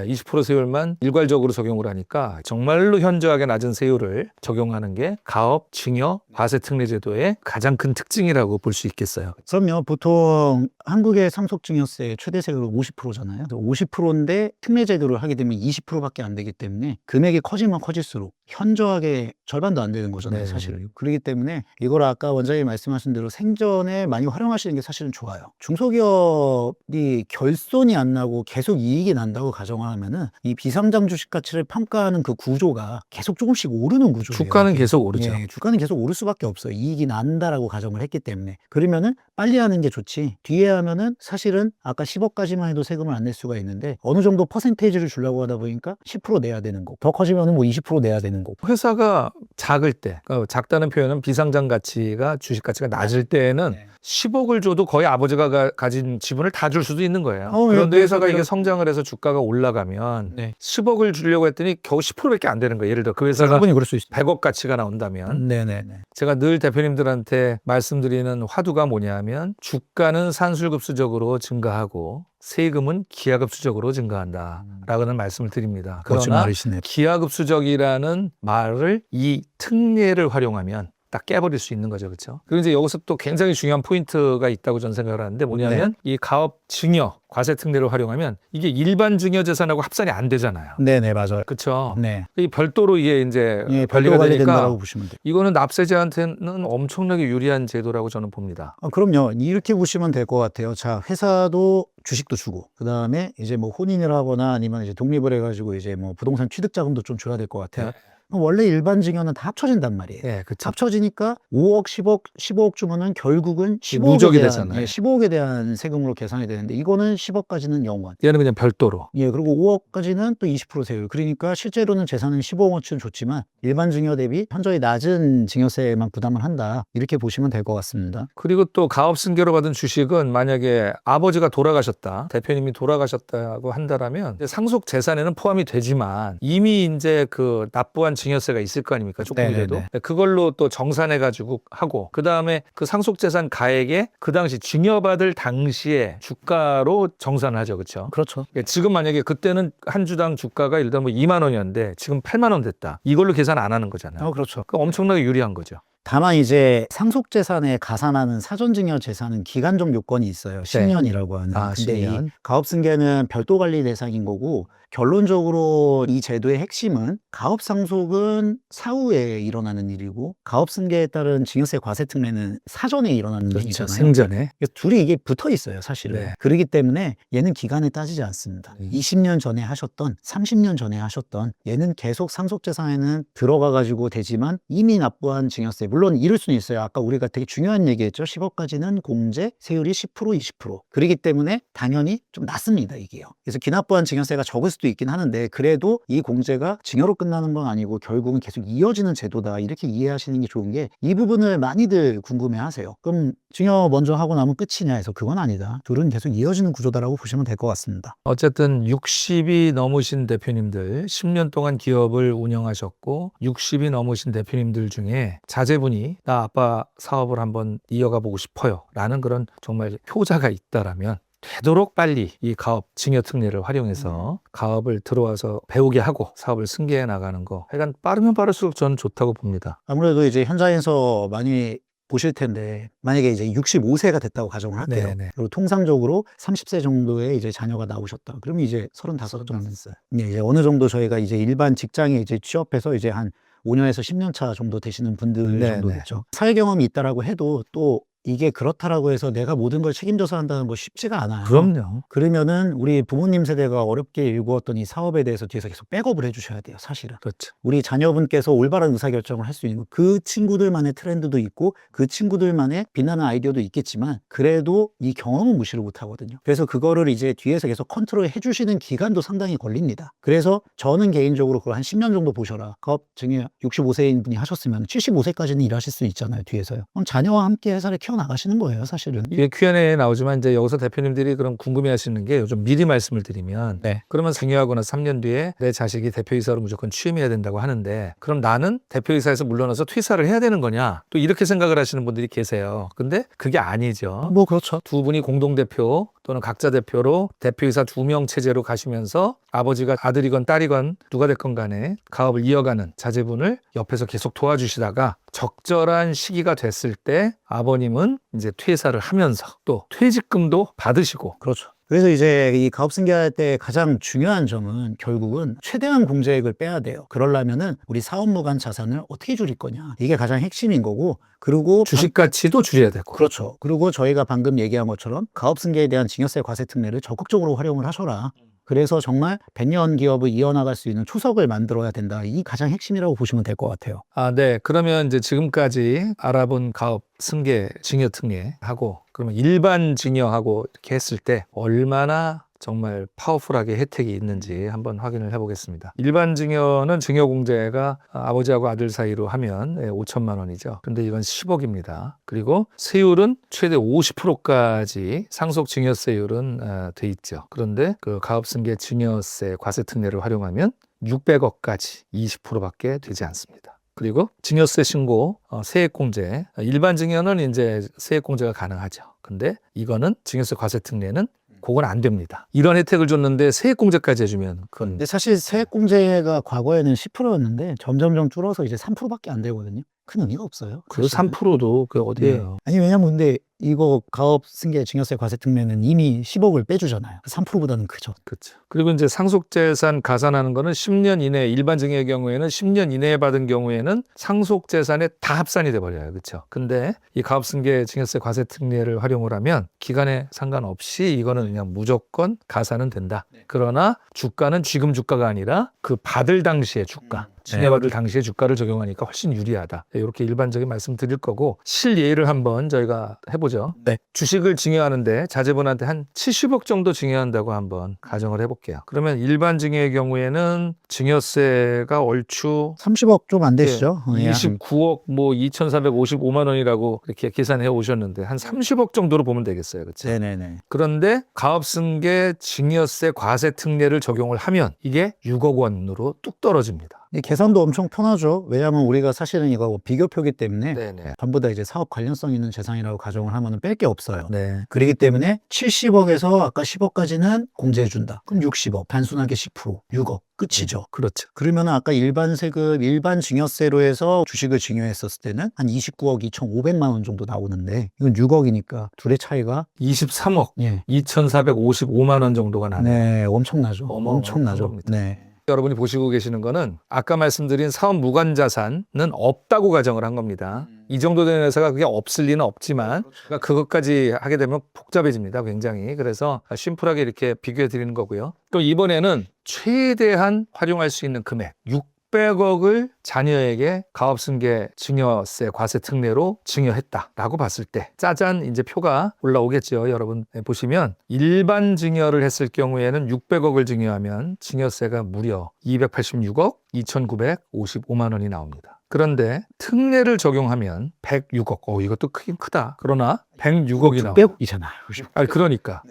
20% 세율만 일괄적으로 적용을 하니까 정말로 현저하게 낮은 세율을 적용하는 게 가업, 증여, 과세특례제도의 가장 큰 특징이라고 볼 수 있겠어요. 그럼요. 보통 한국의 상속증여세 최대 세율은 50%잖아요. 50%인데 특례제도를 하게 되면 20%밖에 안 되기 때문에 금액이 커지면 커질수록 현저하게 절반도 안 되는 거잖아요, 네. 사실은. 그렇기 때문에 이걸 아까 원장님이 말씀하신 대로 생전에 많이 활용하시는 게 사실은 좋아요. 중소기업이 결손이 안 나고 계속 이익이 난다고 가정하면은 이 비상장 주식 가치를 평가하는 그 구조가 계속 조금씩 오르는 구조예요. 주가는 계속 오르죠. 예, 주가는 계속 오를 수밖에 없어요. 이익이 난다라고 가정을 했기 때문에. 그러면은 빨리 하는 게 좋지. 뒤에 하면은 사실은 아까 10억까지만 해도 세금을 안 낼 수가 있는데 어느 정도 퍼센테이지를 주려고 하다 보니까 10% 내야 되는 거고 더 커지면은 뭐 20% 내야 되는 거고. 회사가 작을 때, 그러니까 작다는 표현은 비상장 가치가 주식 가치가 낮을 때에는 네. 10억을 줘도 거의 아버지가 가진 지분을 다 줄 수도 있는 거예요. 어, 그런데 예, 회사가 이게 그래서 성장을 해서 주가가 올라가면 네. 10억을 주려고 했더니 겨우 10%밖에 안 되는 거예요. 예를 들어 그 회사가 충분히 그럴 수 있어요. 100억 가치가 나온다면 네네네. 제가 늘 대표님들한테 말씀드리는 화두가 뭐냐면 주가는 산술급수적으로 증가하고 세금은 기하급수적으로 증가한다라고는 말씀을 드립니다. 멋진 그러나 말이시네요. 기하급수적이라는 말을 이 특례를 활용하면 딱 깨버릴 수 있는 거죠. 그렇죠? 그리고 이제 여기서 또 굉장히 중요한 포인트가 있다고 저는 생각을 하는데 뭐냐면 이 가업 증여 과세 특례를 활용하면 이게 일반 증여 재산하고 합산이 안 되잖아요. 네네, 맞아요. 그렇죠? 네. 이 별도로 이게 이제 예, 관리가 별도로 관리된다라고 되니까 보시면 돼요. 이거는 납세자한테는 엄청나게 유리한 제도라고 저는 봅니다. 그럼요. 이렇게 보시면 될 것 같아요. 자, 회사도 주식도 주고, 그 다음에 이제 뭐 혼인을 하거나 아니면 이제 독립을 해가지고 이제 뭐 부동산 취득 자금도 좀 줘야 될 것 같아요. 그럼 원래 일반 증여는 다 합쳐진단 말이에요. 예, 그렇죠. 합쳐지니까 5억, 10억, 15억 주면은 결국은 15억에 누적이 대한, 되잖아요. 15억에 대한 세금으로 계산이 되는데 이거는 10억까지는 0원. 얘는 그냥 별도로. 예, 그리고 5억까지는 또 20% 세율. 그러니까 실제로는 재산은 15억어치는 좋지만 일반 증여 대비 현저히 낮은 증여세만 부담을 한다. 이렇게 보시면 될 것 같습니다. 그리고 또 가업 승계로 받은 주식은 만약에 아버지가 돌아가셨다, 대표님이 돌아가셨다고 한다라면 이제 상속 재산에는 포함이 되지만 이미 이제 그 납부한 증여세가 있을 거 아닙니까? 조금이라도. 네네네. 그걸로 또 정산해 가지고 하고 그 다음에 그 상속 재산 가액에 그 당시 증여받을 당시에 주가로 정산을 하죠, 그렇죠? 그렇죠. 지금 만약에 그때는 한 주당 주가가 예를 들어 뭐 2만 원이었는데 지금 8만 원 됐다. 이걸로 계산 안 하는 거잖아요. 그렇죠. 그 엄청나게 유리한 거죠. 다만 이제 상속재산에 가산하는 사전증여 재산은 기간적 요건이 있어요. 10년이라고 하는. 아, 근데 10년. 이 가업승계는 별도 관리 대상인 거고 결론적으로 이 제도의 핵심은 가업상속은 사후에 일어나는 일이고 가업승계에 따른 증여세 과세특례는 사전에 일어나는 일이잖아요. 생전에. 그래서 둘이 이게 붙어 있어요, 사실은. 네. 그렇기 때문에 얘는 기간을 따지지 않습니다. 20년 전에 하셨던, 30년 전에 하셨던 얘는 계속 상속재산에는 들어가가지고 되지만 이미 납부한 증여세, 물론 이럴 수는 있어요. 아까 우리가 되게 중요한 얘기했죠. 10억까지는 공제, 세율이 10%, 20%. 그렇기 때문에 당연히 좀 낮습니다, 이게요. 그래서 기납부한 증여세가 적을 수도 있긴 하는데 그래도 이 공제가 증여로 끝나는 건 아니고 결국은 계속 이어지는 제도다. 이렇게 이해하시는 게 좋은 게 이 부분을 많이들 궁금해하세요. 그럼 증여 먼저 하고 나면 끝이냐 해서 그건 아니다. 둘은 계속 이어지는 구조다라고 보시면 될 것 같습니다. 어쨌든 60이 넘으신 대표님들, 10년 동안 기업을 운영하셨고 60이 넘으신 대표님들 중에 자제분이 나 아빠 사업을 한번 이어가 보고 싶어요 라는 그런 정말 효자가 있다라면 되도록 빨리 이 가업 증여 특례를 활용해서 가업을 들어와서 배우게 하고 사업을 승계해 나가는 거 하여간 빠르면 빠를수록 저는 좋다고 봅니다. 아무래도 이제 현장에서 많이 보실 텐데 만약에 이제 65세가 됐다고 가정을 할게요. 네네. 그리고 통상적으로 30세 정도의 이제 자녀가 나오셨다. 그러면 이제 35 정도 됐어요. 이제 어느 정도 저희가 이제 일반 직장에 이제 취업해서 이제 한 5년에서 10년 차 정도 되시는 분들 네네. 정도 됐죠. 사회 경험이 있다라고 해도 또 이게 그렇다라고 해서 내가 모든 걸 책임져서 한다는 거 쉽지가 않아요. 그럼요. 그러면은 우리 부모님 세대가 어렵게 일구었던 이 사업에 대해서 뒤에서 계속 백업을 해주셔야 돼요, 사실은. 그렇죠. 우리 자녀분께서 올바른 의사결정을 할 수 있는 그 친구들만의 트렌드도 있고 그 친구들만의 빛나는 아이디어도 있겠지만 그래도 이 경험은 무시를 못하거든요. 그래서 그거를 이제 뒤에서 계속 컨트롤 해주시는 기간도 상당히 걸립니다. 그래서 저는 개인적으로 그걸 한 10년 정도 보셔라. 가업 증여 65세인 분이 하셨으면 75세까지는 일하실 수 있잖아요, 뒤에서요. 그럼 자녀와 함께 회사를 키워나가시는 거예요, 사실은. 이게 Q&A에 나오지만 이제 여기서 대표님들이 그럼 궁금해하시는 게 요즘 미리 말씀을 드리면 네. 그러면 증여하고 나 3년 뒤에 내 자식이 대표이사로 무조건 취임해야 된다고 하는데 그럼 나는 대표이사에서 물러나서 퇴사를 해야 되는 거냐 또 이렇게 생각을 하시는 분들이 계세요. 근데 그게 아니죠. 뭐 그렇죠. 두 분이 공동대표 또는 각자 대표로 대표이사 2명 체제로 가시면서 아버지가 아들이건 딸이건 누가 됐건 간에 가업을 이어가는 자제분을 옆에서 계속 도와주시다가 적절한 시기가 됐을 때 아버님은 이제 퇴사를 하면서 또 퇴직금도 받으시고. 그렇죠. 그래서 이제 이 가업 승계할 때 가장 중요한 점은 결국은 최대한 공제액을 빼야 돼요. 그러려면은 우리 사업무관 자산을 어떻게 줄일 거냐. 이게 가장 핵심인 거고, 그리고 주식 가치도 줄여야 되고. 그렇죠. 그리고 저희가 방금 얘기한 것처럼 가업 승계에 대한 증여세 과세 특례를 적극적으로 활용을 하셔라. 그래서 정말 100년 기업을 이어나갈 수 있는 초석을 만들어야 된다. 이 가장 핵심이라고 보시면 될 것 같아요. 네. 그러면 이제 지금까지 알아본 가업 승계 증여 특례하고 그러면 일반 증여하고 이렇게 했을 때 얼마나 정말 파워풀하게 혜택이 있는지 한번 확인을 해보겠습니다. 일반 증여는 증여공제가 아버지하고 아들 사이로 하면 5천만 원이죠. 근데 이건 10억입니다. 그리고 세율은 최대 50%까지 상속 증여세율은 돼 있죠. 그런데 그 가업승계 증여세 과세 특례를 활용하면 600억까지 20%밖에 되지 않습니다. 그리고 증여세 신고, 세액공제, 일반 증여는 이제 세액공제가 가능하죠. 근데 이거는 증여세 과세 특례는 그건 안 됩니다. 이런 혜택을 줬는데 세액공제까지 해주면 그건. 근데 사실 세액공제가 과거에는 10%였는데 점점점 줄어서 이제 3%밖에 안 되거든요. 큰 의미가 없어요. 그 3%도 그 어디예요? 아니 왜냐면 근데 이거 가업 승계 증여세 과세 특례는 이미 10억을 빼주잖아요. 3%보다는 크죠. 그렇죠. 그리고 이제 상속재산 가산하는 거는 10년 이내, 일반 증여의 경우에는 10년 이내에 받은 경우에는 상속재산에 다 합산이 돼 버려요. 그렇죠. 근데 이 가업승계 증여세 과세 특례를 활용을 하면 기간에 상관없이 이거는 그냥 무조건 가산은 된다. 그러나 주가는 지금 주가가 아니라 그 받을 당시의 주가. 증여받을 당시의 주가를 적용하니까 훨씬 유리하다. 이렇게 일반적인 말씀 드릴 거고 실예를 한번 저희가 해보죠. 네. 주식을 증여하는데 자제분한테 한 70억 정도 증여한다고 한번 가정을 해볼게요. 그러면 일반 증여의 경우에는 증여세가 얼추 30억 좀 안 되시죠? 예, 29억 뭐 2,455만 원이라고 이렇게 계산해 오셨는데 한 30억 정도로 보면 되겠어요. 그렇죠? 네네네. 그런데 가업승계 증여세 과세 특례를 적용을 하면 이게 6억 원으로 뚝 떨어집니다. 이 계산도 엄청 편하죠. 왜냐하면 우리가 사실은 이거 비교표기 때문에 네네. 전부 다 이제 사업 관련성 있는 재산이라고 가정을 하면 뺄 게 없어요. 네. 그렇기 때문에 70억에서 아까 10억까지는 공제해준다. 그럼 60억, 단순하게 10%, 6억. 끝이죠. 그렇죠. 그러면 아까 일반 세금, 일반 증여세로 해서 주식을 증여했었을 때는 한 29억 2,500만 원 정도 나오는데 이건 6억이니까 둘의 차이가 23억 예. 2,455만 원 정도가 나네요. 네, 엄청나죠. 어마어마한 엄청나죠. 겁니다. 네. 여러분이 보시고 계시는 거는 아까 말씀드린 사업 무관 자산은 없다고 가정을 한 겁니다. 이 정도 되는 회사가 그게 없을 리는 없지만 그러니까 그것까지 하게 되면 복잡해집니다. 굉장히. 그래서 심플하게 이렇게 비교해 드리는 거고요. 그럼 이번에는 최대한 활용할 수 있는 금액 600억을 자녀에게 가업승계 증여세 과세 특례로 증여했다라고 봤을 때 짜잔 이제 표가 올라오겠죠. 여러분 보시면 일반 증여를 했을 경우에는 600억을 증여하면 증여세가 무려 286억 2,955만 원이 나옵니다. 그런데 특례를 적용하면 106억. 이것도 크긴 크다. 그러나 106억이 나와요. 600억이잖아요. 아니 그러니까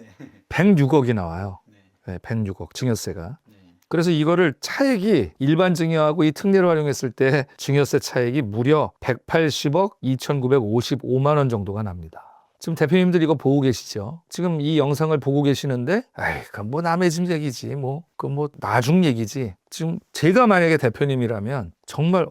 106억이 나와요. 네, 106억 증여세가. 그래서 이거를 차액이 일반 증여하고 이 특례를 활용했을 때 증여세 차액이 무려 180억 2,955만 원 정도가 납니다. 지금 대표님들 이거 보고 계시죠? 지금 이 영상을 보고 계시는데 그건 뭐 남의 집 얘기지 그건 뭐 나중 얘기지. 지금 제가 만약에 대표님이라면 정말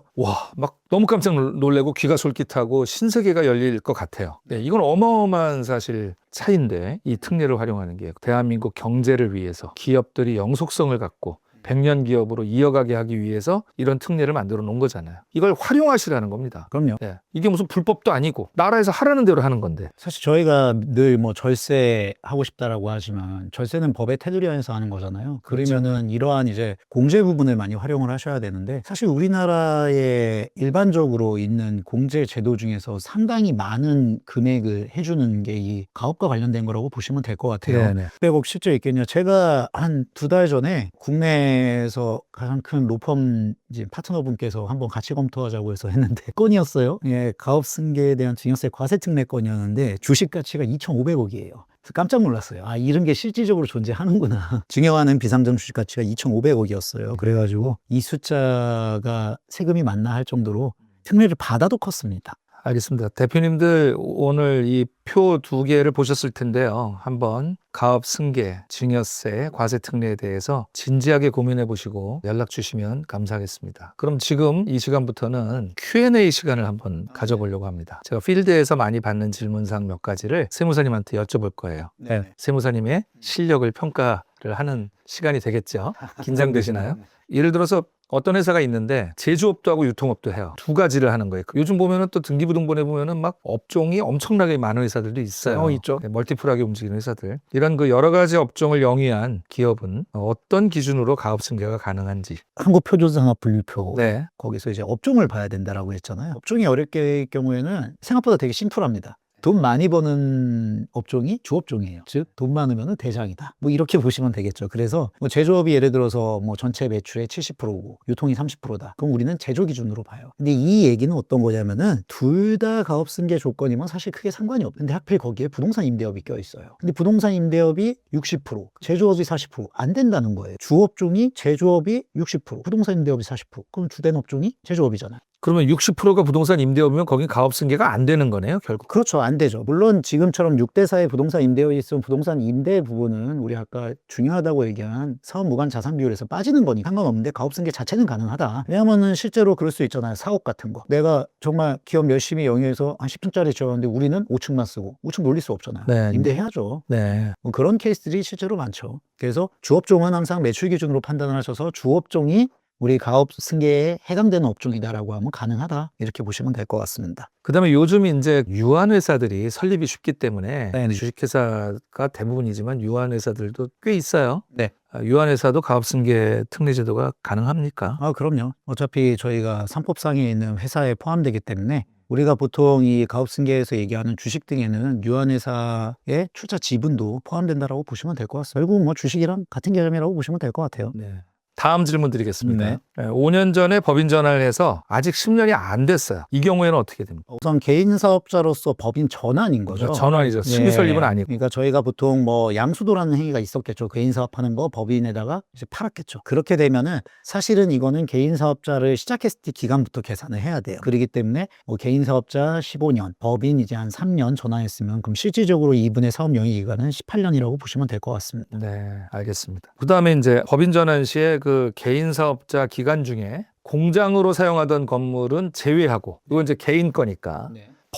막 너무 깜짝 놀래고 귀가 솔깃하고 신세계가 열릴 것 같아요. 네, 이건 어마어마한 사실 차이인데 이 특례를 활용하는 게 대한민국 경제를 위해서 기업들이 영속성을 갖고 100년 기업으로 이어가게 하기 위해서 이런 특례를 만들어 놓은 거잖아요. 이걸 활용하시라는 겁니다. 그럼요. 네, 이게 무슨 불법도 아니고 나라에서 하라는 대로 하는 건데. 사실 저희가 늘 뭐 절세 하고 싶다라고 하지만 절세는 법의 테두리 안에서 하는 거잖아요. 그러면은 이러한 이제 공제 부분을 많이 활용을 하셔야 되는데 사실 우리나라에 일반적으로 있는 공제 제도 중에서 상당히 많은 금액을 해주는 게 이 가업과 관련된 거라고 보시면 될 것 같아요. 네네. 600억 실제 있겠냐. 제가 한 2달 전에 국내에서 가장 큰 로펌 이제 파트너분께서 한번 같이 검토하자고 해서 했는데 건이었어요. 예, 가업 승계에 대한 증여세 과세 특례 건이었는데 주식 가치가 2,500억이에요. 깜짝 놀랐어요. 이런 게 실질적으로 존재하는구나. 증여하는 비상장 주식 가치가 2,500억이었어요. 그래가지고 이 숫자가 세금이 맞나 할 정도로 특례를 받아도 컸습니다. 알겠습니다. 대표님들 오늘 이 표 2개를 보셨을 텐데요. 한번 가업 승계, 증여세, 과세 특례에 대해서 진지하게 고민해 보시고 연락 주시면 감사하겠습니다. 그럼 지금 이 시간부터는 Q&A 시간을 한번 가져보려고 합니다. 제가 필드에서 많이 받는 질문사항 몇 가지를 세무사님한테 여쭤볼 거예요. 네. 세무사님의 실력을 평가를 하는 시간이 되겠죠. 긴장되시나요? 예를 들어서 어떤 회사가 있는데 제조업도 하고 유통업도 해요. 2가지를 하는 거예요. 요즘 보면은 또 등기부등본에 보면은 막 업종이 엄청나게 많은 회사들도 있어요. 있죠. 네, 멀티플하게 움직이는 회사들. 이런 그 여러 가지 업종을 영위한 기업은 어떤 기준으로 가업 승계가 가능한지. 한국표준산업분류표 네. 거기서 이제 업종을 봐야 된다라고 했잖아요. 업종이 어렵게 경우에는 생각보다 되게 심플합니다. 돈 많이 버는 업종이 주업종이에요. 즉, 돈 많으면 대장이다. 뭐 이렇게 보시면 되겠죠. 그래서 뭐 제조업이 예를 들어서 뭐 전체 매출의 70%고 유통이 30%다. 그럼 우리는 제조 기준으로 봐요. 근데 이 얘기는 어떤 거냐면은 둘 다 가업승계 조건이면 사실 크게 상관이 없는데 근데 하필 거기에 부동산 임대업이 껴 있어요. 근데 부동산 임대업이 60%, 제조업이 40%안 된다는 거예요. 주업종이 제조업이 60%, 부동산 임대업이 40%. 그럼 주된 업종이 제조업이잖아요. 그러면 60%가 부동산 임대업이면 거긴 가업 승계가 안 되는 거네요, 결국. 그렇죠. 안 되죠. 물론 지금처럼 6대4의 부동산 임대업이 있으면 부동산 임대 부분은 우리 아까 중요하다고 얘기한 사업 무관 자산 비율에서 빠지는 거니까 상관없는데 가업승계 자체는 가능하다. 왜냐면은 실제로 그럴 수 있잖아요. 사업 같은 거. 내가 정말 기업 열심히 영위해서 한 10층짜리 지었는데 우리는 5층만 쓰고 5층 놀릴 수 없잖아요. 네. 임대해야죠. 네. 뭐 그런 케이스들이 실제로 많죠. 그래서 주업종은 항상 매출 기준으로 판단을 하셔서 주업종이 우리 가업 승계에 해당되는 업종이다라고 하면 가능하다. 이렇게 보시면 될 것 같습니다. 그다음에 요즘 이제 유한 회사들이 설립이 쉽기 때문에 네네. 주식회사가 대부분이지만 유한 회사들도 꽤 있어요. 네. 유한 회사도 가업승계 특례 제도가 가능합니까? 그럼요. 어차피 저희가 상법상에 있는 회사에 포함되기 때문에 우리가 보통 이 가업승계에서 얘기하는 주식 등에는 유한회사의 출자 지분도 포함된다라고 보시면 될 것 같습니다. 결국 뭐 주식이랑 같은 개념이라고 보시면 될 것 같아요. 네. 다음 질문 드리겠습니다. 네. 5년 전에 법인 전환을 해서 아직 10년이 안 됐어요. 이 경우에는 어떻게 됩니까? 우선 개인 사업자로서 법인 전환인 거죠. 전환이죠. 신규 네. 설립은 아니고. 그러니까 저희가 보통 뭐 양수도라는 행위가 있었겠죠. 개인 사업하는 거 법인에다가 이제 팔았겠죠. 그렇게 되면은 사실은 이거는 개인 사업자를 시작했을 때 기간부터 계산을 해야 돼요. 그렇기 때문에 뭐 개인 사업자 15년, 법인 이제 한 3년 전환했으면 그럼 실질적으로 이분의 사업 영위 기간은 18년이라고 보시면 될 것 같습니다. 네, 알겠습니다. 그다음에 이제 법인 전환 시에 그 개인 사업자 기간 중에 공장으로 사용하던 건물은 제외하고 이건 이제 개인 거니까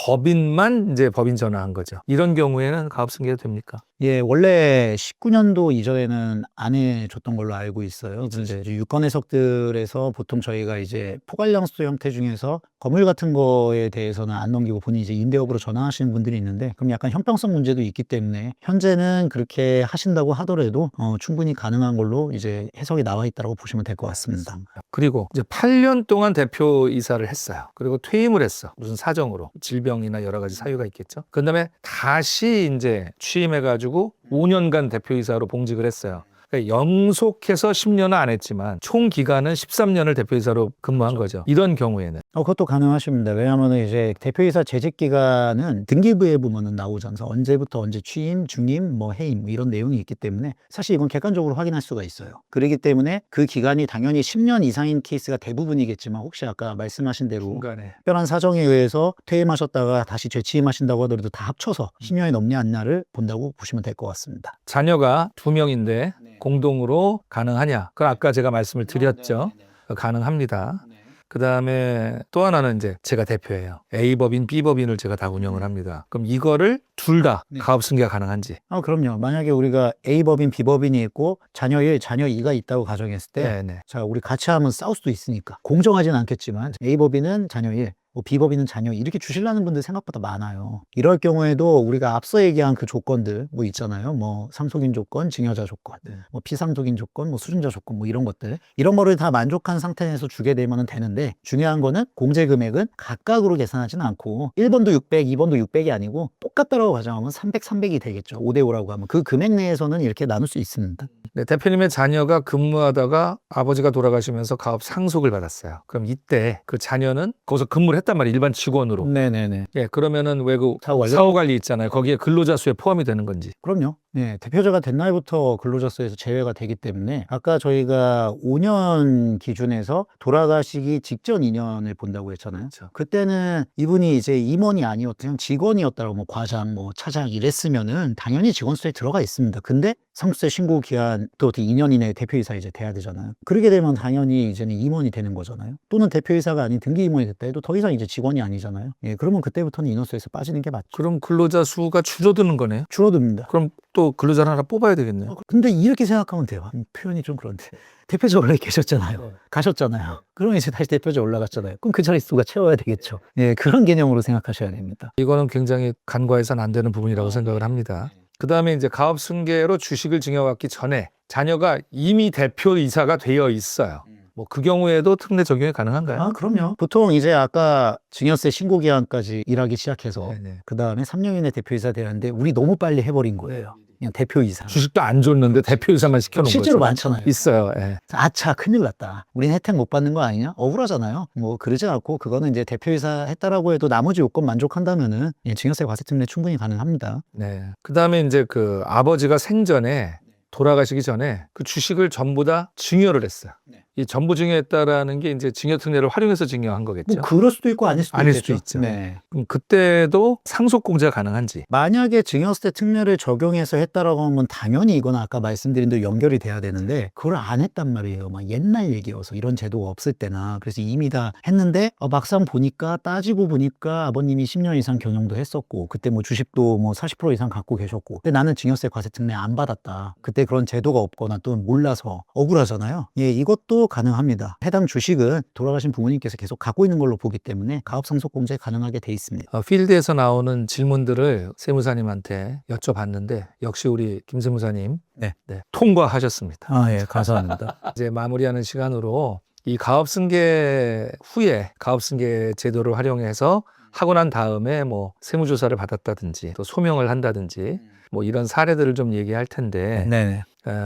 법인만 이제 법인 전환한 거죠. 이런 경우에는 가업승계가 됩니까? 예, 원래 19년도 이전에는 안 해줬던 걸로 알고 있어요. 이제 유권 해석들에서 보통 저희가 이제 포괄량수 형태 중에서 건물 같은 거에 대해서는 안 넘기고 본인이 이제 임대업으로 전환하시는 분들이 있는데 그럼 약간 형평성 문제도 있기 때문에 현재는 그렇게 하신다고 하더라도 충분히 가능한 걸로 이제 해석이 나와 있다고 보시면 될 것 같습니다. 그리고 이제 8년 동안 대표이사를 했어요. 그리고 퇴임을 했어. 무슨 사정으로. 질병이나 여러 가지 사유가 있겠죠. 그 다음에 다시 이제 취임해가지고 5년간 대표이사로 봉직을 했어요. 그러니까 연속해서 10년은 안 했지만 총 기간은 13년을 대표이사로 근무한 거죠. 이런 경우에는. 그것도 가능하십니다. 왜냐하면 이제 대표이사 재직 기간은 등기부에 보면은 나오잖아요. 언제부터 언제 취임, 중임, 뭐 해임 뭐 이런 내용이 있기 때문에 사실 이건 객관적으로 확인할 수가 있어요. 그렇기 때문에 그 기간이 당연히 10년 이상인 케이스가 대부분이겠지만 혹시 아까 말씀하신 대로 중간에. 특별한 사정에 의해서 퇴임하셨다가 다시 재취임하신다고 하더라도 다 합쳐서 10년이 넘냐 안 나를 본다고 보시면 될 것 같습니다. 자녀가 2명인데 공동으로 가능하냐? 그걸 아까 제가 말씀을 드렸죠. 가능합니다. 그 다음에 또 하나는 이제 제가 대표예요. A법인, B법인을 제가 다 운영을 합니다. 그럼 이거를 둘 다 가업승계가 가능한지. 그럼요. 만약에 우리가 A법인, B법인이 있고 자녀 1, 자녀 2가 있다고 가정했을 때 네네. 자, 우리 같이 하면 싸울 수도 있으니까 공정하진 않겠지만 A법인은 자녀 1, B법인은 자녀 이렇게 주시려는 분들 생각보다 많아요. 이럴 경우에도 우리가 앞서 얘기한 그 조건들 뭐 있잖아요. 뭐 상속인 조건, 증여자 조건, 뭐 피상속인 조건, 뭐 수준자 조건 뭐 이런 것들 이런 거를 다 만족한 상태에서 주게 되면 되는데 중요한 거는 공제 금액은 각각으로 계산하지는 않고 1번도 600, 2번도 600이 아니고 똑같다라고 가정하면 300, 300이 되겠죠. 5대5라고 하면 그 금액 내에서는 이렇게 나눌 수 있습니다. 네, 대표님의 자녀가 근무하다가 아버지가 돌아가시면서 가업 상속을 받았어요. 그럼 이때 그 자녀는 거기서 근무를 했단 말이에요. 일반 직원으로. 네네네. 예, 그러면은 왜 그 사후 관리? 사후 관리 있잖아요. 거기에 근로자 수에 포함이 되는 건지. 그럼요. 네, 대표자가 된 날부터 근로자수에서 제외가 되기 때문에 아까 저희가 5년 기준에서 돌아가시기 직전 2년을 본다고 했잖아요. 그렇죠. 그때는 이분이 이제 임원이 아니었던 직원이었다고 뭐 과장, 뭐 차장 이랬으면은 당연히 직원수에 들어가 있습니다. 근데 상속세 신고 기한 또 2년 이내에 대표이사 이제 돼야 되잖아요. 그러게 되면 당연히 이제는 임원이 되는 거잖아요. 또는 대표이사가 아닌 등기 임원이 됐다 해도 더 이상 이제 직원이 아니잖아요. 예, 그러면 그때부터는 인원수에서 빠지는 게 맞죠. 그럼 근로자 수가 줄어드는 거네요. 줄어듭니다. 그럼 또 근로자를 하나 뽑아야 되겠네요. 근데 이렇게 생각하면 돼요. 표현이 좀 그런데. 대표자 원래 계셨잖아요. 가셨잖아요. 그러면 이제 다시 대표자 올라갔잖아요. 그럼 그 자리 수가 채워야 되겠죠. 예, 그런 개념으로 생각하셔야 됩니다. 이거는 굉장히 간과해서는 안 되는 부분이라고 생각을 합니다. 그 다음에 이제 가업 승계로 주식을 증여받기 전에 자녀가 이미 대표이사가 되어 있어요. 뭐 그 경우에도 특례 적용이 가능한가요? 아, 그럼요. 보통 이제 아까 증여세 신고 기한까지 일하기 시작해서 네네. 그 다음에 3년 이내 대표이사 되는데 우리 너무 빨리 해버린 거예요. 그냥 대표이사. 주식도 안 줬는데 대표이사만 시켜놓은 실제로 거죠. 많잖아요. 있어요. 예. 아차, 큰일 났다. 우린 혜택 못 받는 거 아니냐? 억울하잖아요. 뭐 그러지 않고 그거는 이제 대표이사 했다라고 해도 나머지 요건 만족한다면은 예, 증여세 과세 특례 충분히 가능합니다. 네. 그 다음에 이제 그 아버지가 생전에 돌아가시기 전에 그 주식을 전부 다 증여를 했어요. 네. 이 전부 증여했다라는 게 이제 증여 특례를 활용해서 증여한 거겠죠. 뭐 그럴 수도 있고 아닐 수도 아닐 있겠죠. 수도 있죠. 네. 그럼 그때도 상속 공제가 가능한지. 만약에 증여세 특례를 적용해서 했다라고 하면 당연히 이건 아까 말씀드린 대로 연결이 돼야 되는데 그걸 안 했단 말이에요. 막 옛날 얘기여서 이런 제도가 없을 때나 그래서 이미 다 했는데 막상 보니까 따지고 보니까 아버님이 10년 이상 경영도 했었고 그때 뭐 주식도 뭐 40% 이상 갖고 계셨고 근데 나는 증여세 과세 특례 안 받았다. 그때 그런 제도가 없거나 또 몰라서 억울하잖아요. 예, 이것도 가능합니다. 해당 주식은 돌아가신 부모님께서 계속 갖고 있는 걸로 보기 때문에 가업 상속 공제 가능하게 돼 있습니다. 필드에서 나오는 질문들을 세무사님한테 여쭤봤는데 역시 우리 김 세무사님 네. 통과하셨습니다. 아, 예, 감사합니다. 이제 마무리하는 시간으로 이 가업 승계 후에 가업 승계 제도를 활용해서 하고 난 다음에 뭐 세무조사를 받았다든지 또 소명을 한다든지 뭐 이런 사례들을 좀 얘기할 텐데 네네.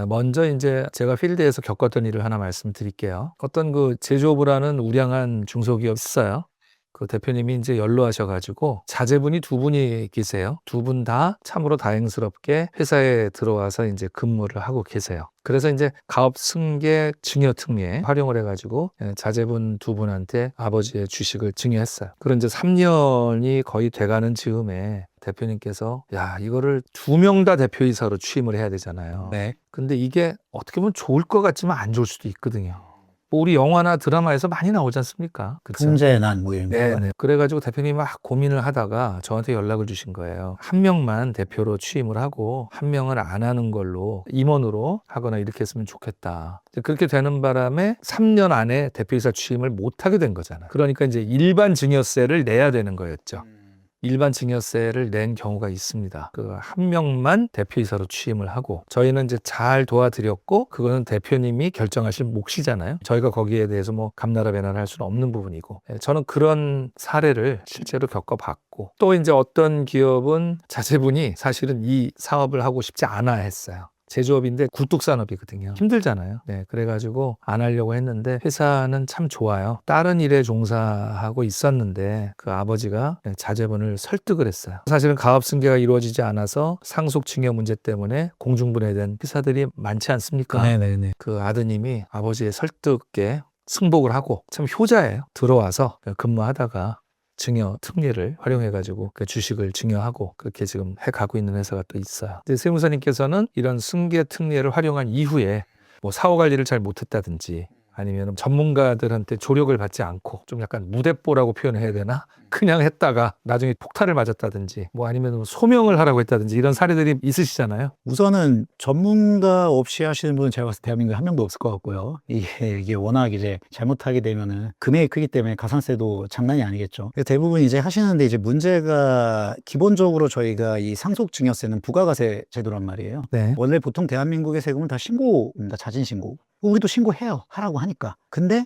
먼저 이제 제가 필드에서 겪었던 일을 하나 말씀드릴게요. 어떤 그 제조업을 하는 우량한 중소기업 있어요. 그 대표님이 이제 연로하셔가지고 자제분이 두 분이 계세요. 두 분 다 참으로 다행스럽게 회사에 들어와서 이제 근무를 하고 계세요. 그래서 이제 가업 승계 증여 특례 활용을 해가지고 자제분 두 분한테 아버지의 주식을 증여했어요. 그런 이제 3년이 거의 돼가는 즈음에 대표님께서 야 이거를 2명 다 대표이사로 취임을 해야 되잖아요. 네. 근데 이게 어떻게 보면 좋을 것 같지만 안 좋을 수도 있거든요. 뭐 우리 영화나 드라마에서 많이 나오지 않습니까? 그쵸? 풍재난 뭐 이런 거. 네. 그래가지고 대표님이 막 고민을 하다가 저한테 연락을 주신 거예요. 한 명만 대표로 취임을 하고 한 명은 안 하는 걸로 임원으로 하거나 이렇게 했으면 좋겠다. 그렇게 되는 바람에 3년 안에 대표이사 취임을 못 하게 된 거잖아요. 그러니까 이제 일반 증여세를 내야 되는 거였죠. 일반 증여세를 낸 경우가 있습니다. 그 한 명만 대표이사로 취임을 하고 저희는 이제 잘 도와드렸고 그거는 대표님이 결정하실 몫이잖아요. 저희가 거기에 대해서 뭐 감나라 배나라 할 수는 없는 부분이고 저는 그런 사례를 실제로 겪어봤고 또 이제 어떤 기업은 자제분이 사실은 이 사업을 하고 싶지 않아 했어요. 제조업인데 굴뚝산업이거든요. 힘들잖아요. 네, 그래가지고 안 하려고 했는데 회사는 참 좋아요. 다른 일에 종사하고 있었는데 그 아버지가 자제분을 설득을 했어요. 사실은 가업 승계가 이루어지지 않아서 상속 증여 문제 때문에 공중분해된 회사들이 많지 않습니까? 네네네. 그 아드님이 아버지의 설득에 승복을 하고 참 효자예요. 들어와서 근무하다가 증여 특례를 활용해가지고 그 주식을 증여하고 그렇게 지금 해가고 있는 회사가 또 있어요. 근데 세무사님께서는 이런 승계 특례를 활용한 이후에 뭐 사후 관리를 잘 못했다든지 아니면 전문가들한테 조력을 받지 않고 좀 약간 무대뽀라고 표현해야 되나? 그냥 했다가 나중에 폭탄을 맞았다든지 뭐 아니면 소명을 하라고 했다든지 이런 사례들이 있으시잖아요. 우선은 전문가 없이 하시는 분은 제가 봤을 때 대한민국에 한 명도 없을 것 같고요. 이게 워낙 이제 잘못하게 되면은 금액이 크기 때문에 가산세도 장난이 아니겠죠. 그래서 대부분 이제 하시는데 이제 문제가 기본적으로 저희가 이 상속증여세는 부가가세 제도란 말이에요. 네. 원래 보통 대한민국의 세금은 다 신고입니다. 자진신고. 우리도 신고해요. 하라고 하니까. 근데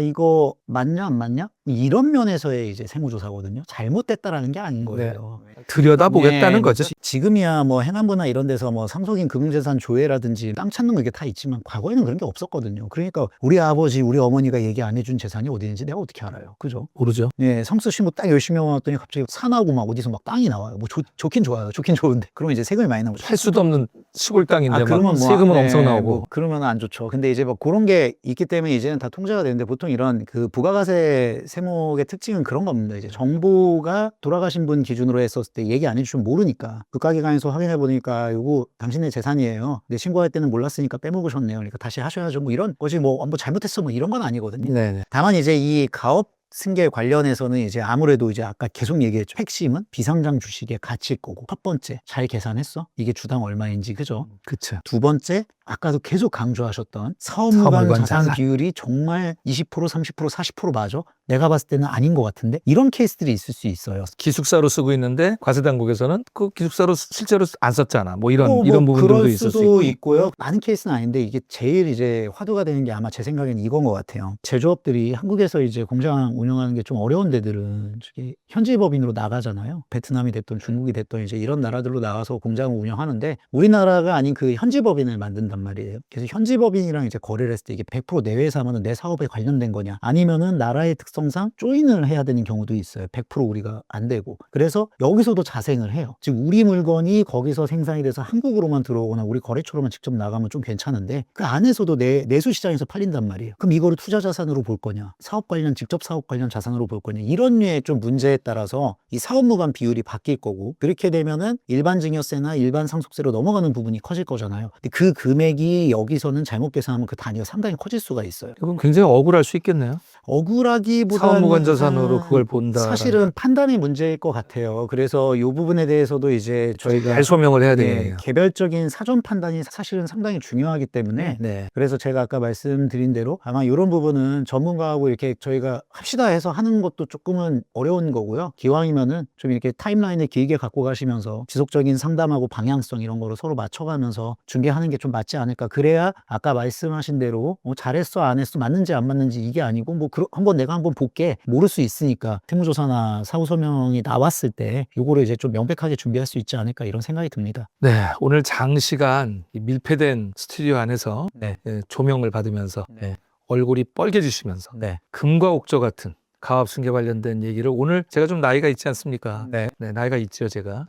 이거 맞냐 안 맞냐? 이런 면에서의 이제 세무조사거든요. 잘못됐다라는 게 아닌 거예요. 들여다보겠다는 네, 거죠. 지금이야 뭐 행안부나 이런 데서 뭐 상속인 금융재산 조회라든지 땅 찾는 거 이게 다 있지만 과거에는 그런 게 없었거든요. 그러니까 우리 아버지, 우리 어머니가 얘기 안 해준 재산이 어디 있는지 내가 어떻게 알아요? 그죠? 모르죠. 예, 성수 신고 딱 열심히 해왔더니 갑자기 산하고 막 어디서 막 땅이 나와요. 뭐 좋긴 좋아요. 좋긴 좋은데. 그러면 이제 세금이 많이 나오죠. 할 수도 없는 시골 땅인데 막 그러면 뭐, 세금은 네, 엄청 나오고. 뭐 그러면 안 좋죠. 근데 이제 뭐 그런 게 있기 때문에 이제는 다 통제가 되는데 보통 이런 그 부가가세 세목의 특징은 그런 겁니다. 이제 정보가 돌아가신 분 기준으로 했었을 때 얘기 안 해주시면 모르니까 국가기관에서 확인해 보니까 이거 당신의 재산이에요. 근데 신고할 때는 몰랐으니까 빼먹으셨네요. 그러니까 다시 하셔야죠. 뭐 이런 거지 뭐 잘못했어 뭐 이런 건 아니거든요. 네네. 다만 이제 이 가업 승계 관련해서는 이제 아무래도 이제 아까 계속 얘기했죠. 핵심은 비상장 주식의 가치일 거고. 첫 번째, 잘 계산했어? 이게 주당 얼마인지, 그죠? 그쵸. 두 번째, 아까도 계속 강조하셨던 사업무관 사업무관 자산 자산. 비율이 정말 20%, 30%, 40% 맞아? 내가 봤을 때는 아닌 것 같은데? 이런 케이스들이 있을 수 있어요. 기숙사로 쓰고 있는데 과세당국에서는 그 기숙사로 실제로 안 썼잖아. 뭐 이런 뭐 이런 부분들도 그럴 있을 수 수도 있고. 있고요. 많은 케이스는 아닌데 이게 제일 이제 화두가 되는 게 아마 제 생각에는 이건 것 같아요. 제조업들이 한국에서 이제 공장 운영하는 게 좀 어려운 데들은 저기 현지 법인으로 나가잖아요. 베트남이 됐든 중국이 됐든 이제 이런 나라들로 나가서 공장을 운영하는데 우리나라가 아닌 그 현지 법인을 만든단 말이에요. 그래서 현지 법인이랑 이제 거래를 했을 때 이게 100% 내외에서 하면은 내 사업에 관련된 거냐 아니면은 나라의 특성상 조인을 해야 되는 경우도 있어요. 100% 우리가 안 되고. 그래서 여기서도 자생을 해요. 즉 우리 물건이 거기서 생산이 돼서 한국으로만 들어오거나 우리 거래처로만 직접 나가면 좀 괜찮은데 그 안에서도 내수 시장에서 팔린단 말이에요. 그럼 이거를 투자 자산으로 볼 거냐 사업 관련 직접 사업 관련 자산으로 볼 거냐 이런 류의 좀 문제에 따라서 이 사업무관 비율이 바뀔 거고 그렇게 되면은 일반 증여세나 일반 상속세로 넘어가는 부분이 커질 거잖아요. 근데 그 금액이 여기서는 잘못 계산하면 그 단위가 상당히 커질 수가 있어요. 그럼 굉장히 억울할 수 있겠네요. 억울하기보다는 사업무관 자산으로 그걸 본다. 사실은 판단의 문제일 것 같아요. 그래서 이 부분에 대해서도 이제 저희가 잘 소명을 해야 예, 되겠네요. 개별적인 사전 판단이 사실은 상당히 중요하기 때문에 네. 그래서 제가 아까 말씀드린 대로 아마 이런 부분은 전문가하고 이렇게 저희가 합시다 해서 하는 것도 조금은 어려운 거고요. 기왕이면은 좀 이렇게 타임라인을 길게 갖고 가시면서 지속적인 상담하고 방향성 이런 거를 서로 맞춰가면서 중개하는 게 좀 맞지 않을까. 그래야 아까 말씀하신 대로 잘했어 안 했어 맞는지 안 맞는지 이게 아니고 뭐 내가 한번 볼게 모를 수 있으니까 세무조사나 사후소명이 나왔을 때 요거를 이제 좀 명백하게 준비할 수 있지 않을까 이런 생각이 듭니다. 네, 오늘 장시간 이 밀폐된 스튜디오 안에서 네. 조명을 받으면서 네. 얼굴이 빨개지시면서 네. 금과 옥조 같은 가업 승계 관련된 얘기를 오늘 제가 좀 나이가 있지 않습니까? 네. 네, 나이가 있죠, 제가.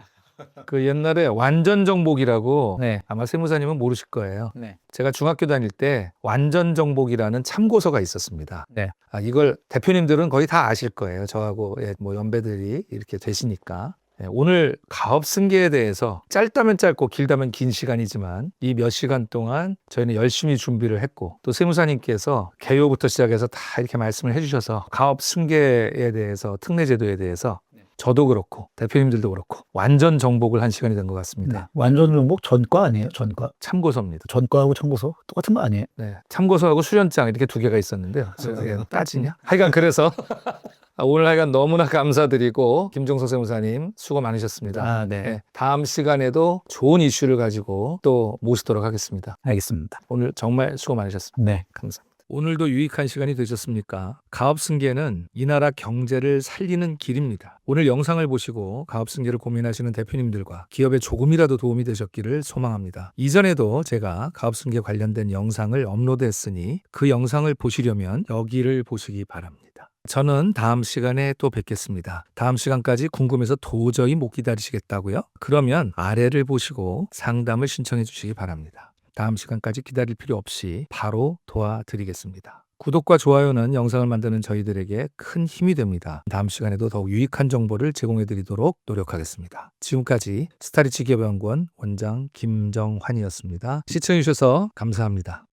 그 옛날에 완전정복이라고 네. 아마 세무사님은 모르실 거예요. 네. 제가 중학교 다닐 때 완전정복이라는 참고서가 있었습니다. 네. 이걸 대표님들은 거의 다 아실 거예요. 저하고 뭐 연배들이 이렇게 되시니까. 오늘 가업 승계에 대해서 짧다면 짧고 길다면 긴 시간이지만 이 몇 시간 동안 저희는 열심히 준비를 했고 또 세무사님께서 개요부터 시작해서 다 이렇게 말씀을 해주셔서 가업 승계에 대해서 특례제도에 대해서 저도 그렇고 대표님들도 그렇고 완전 정복을 한 시간이 된 것 같습니다. 완전 정복 전과 아니에요? 전과. 참고서입니다. 전과하고 참고서 똑같은 거 아니에요? 네, 참고서하고 수련장 이렇게 두 개가 있었는데요. 따지냐? 하여간 그래서 오늘 하여간 너무나 감사드리고 김종석 세무사님 수고 많으셨습니다. 네. 다음 시간에도 좋은 이슈를 가지고 또 모시도록 하겠습니다. 알겠습니다. 오늘 정말 수고 많으셨습니다. 네. 감사합니다. 오늘도 유익한 시간이 되셨습니까? 가업승계는 이 나라 경제를 살리는 길입니다. 오늘 영상을 보시고 가업승계를 고민하시는 대표님들과 기업에 조금이라도 도움이 되셨기를 소망합니다. 이전에도 제가 가업승계 관련된 영상을 업로드했으니 그 영상을 보시려면 여기를 보시기 바랍니다. 저는 다음 시간에 또 뵙겠습니다. 다음 시간까지 궁금해서 도저히 못 기다리시겠다고요? 그러면 아래를 보시고 상담을 신청해 주시기 바랍니다. 다음 시간까지 기다릴 필요 없이 바로 도와드리겠습니다. 구독과 좋아요는 영상을 만드는 저희들에게 큰 힘이 됩니다. 다음 시간에도 더욱 유익한 정보를 제공해 드리도록 노력하겠습니다. 지금까지 스타리치 기업연구원 원장 김정환이었습니다. 시청해 주셔서 감사합니다.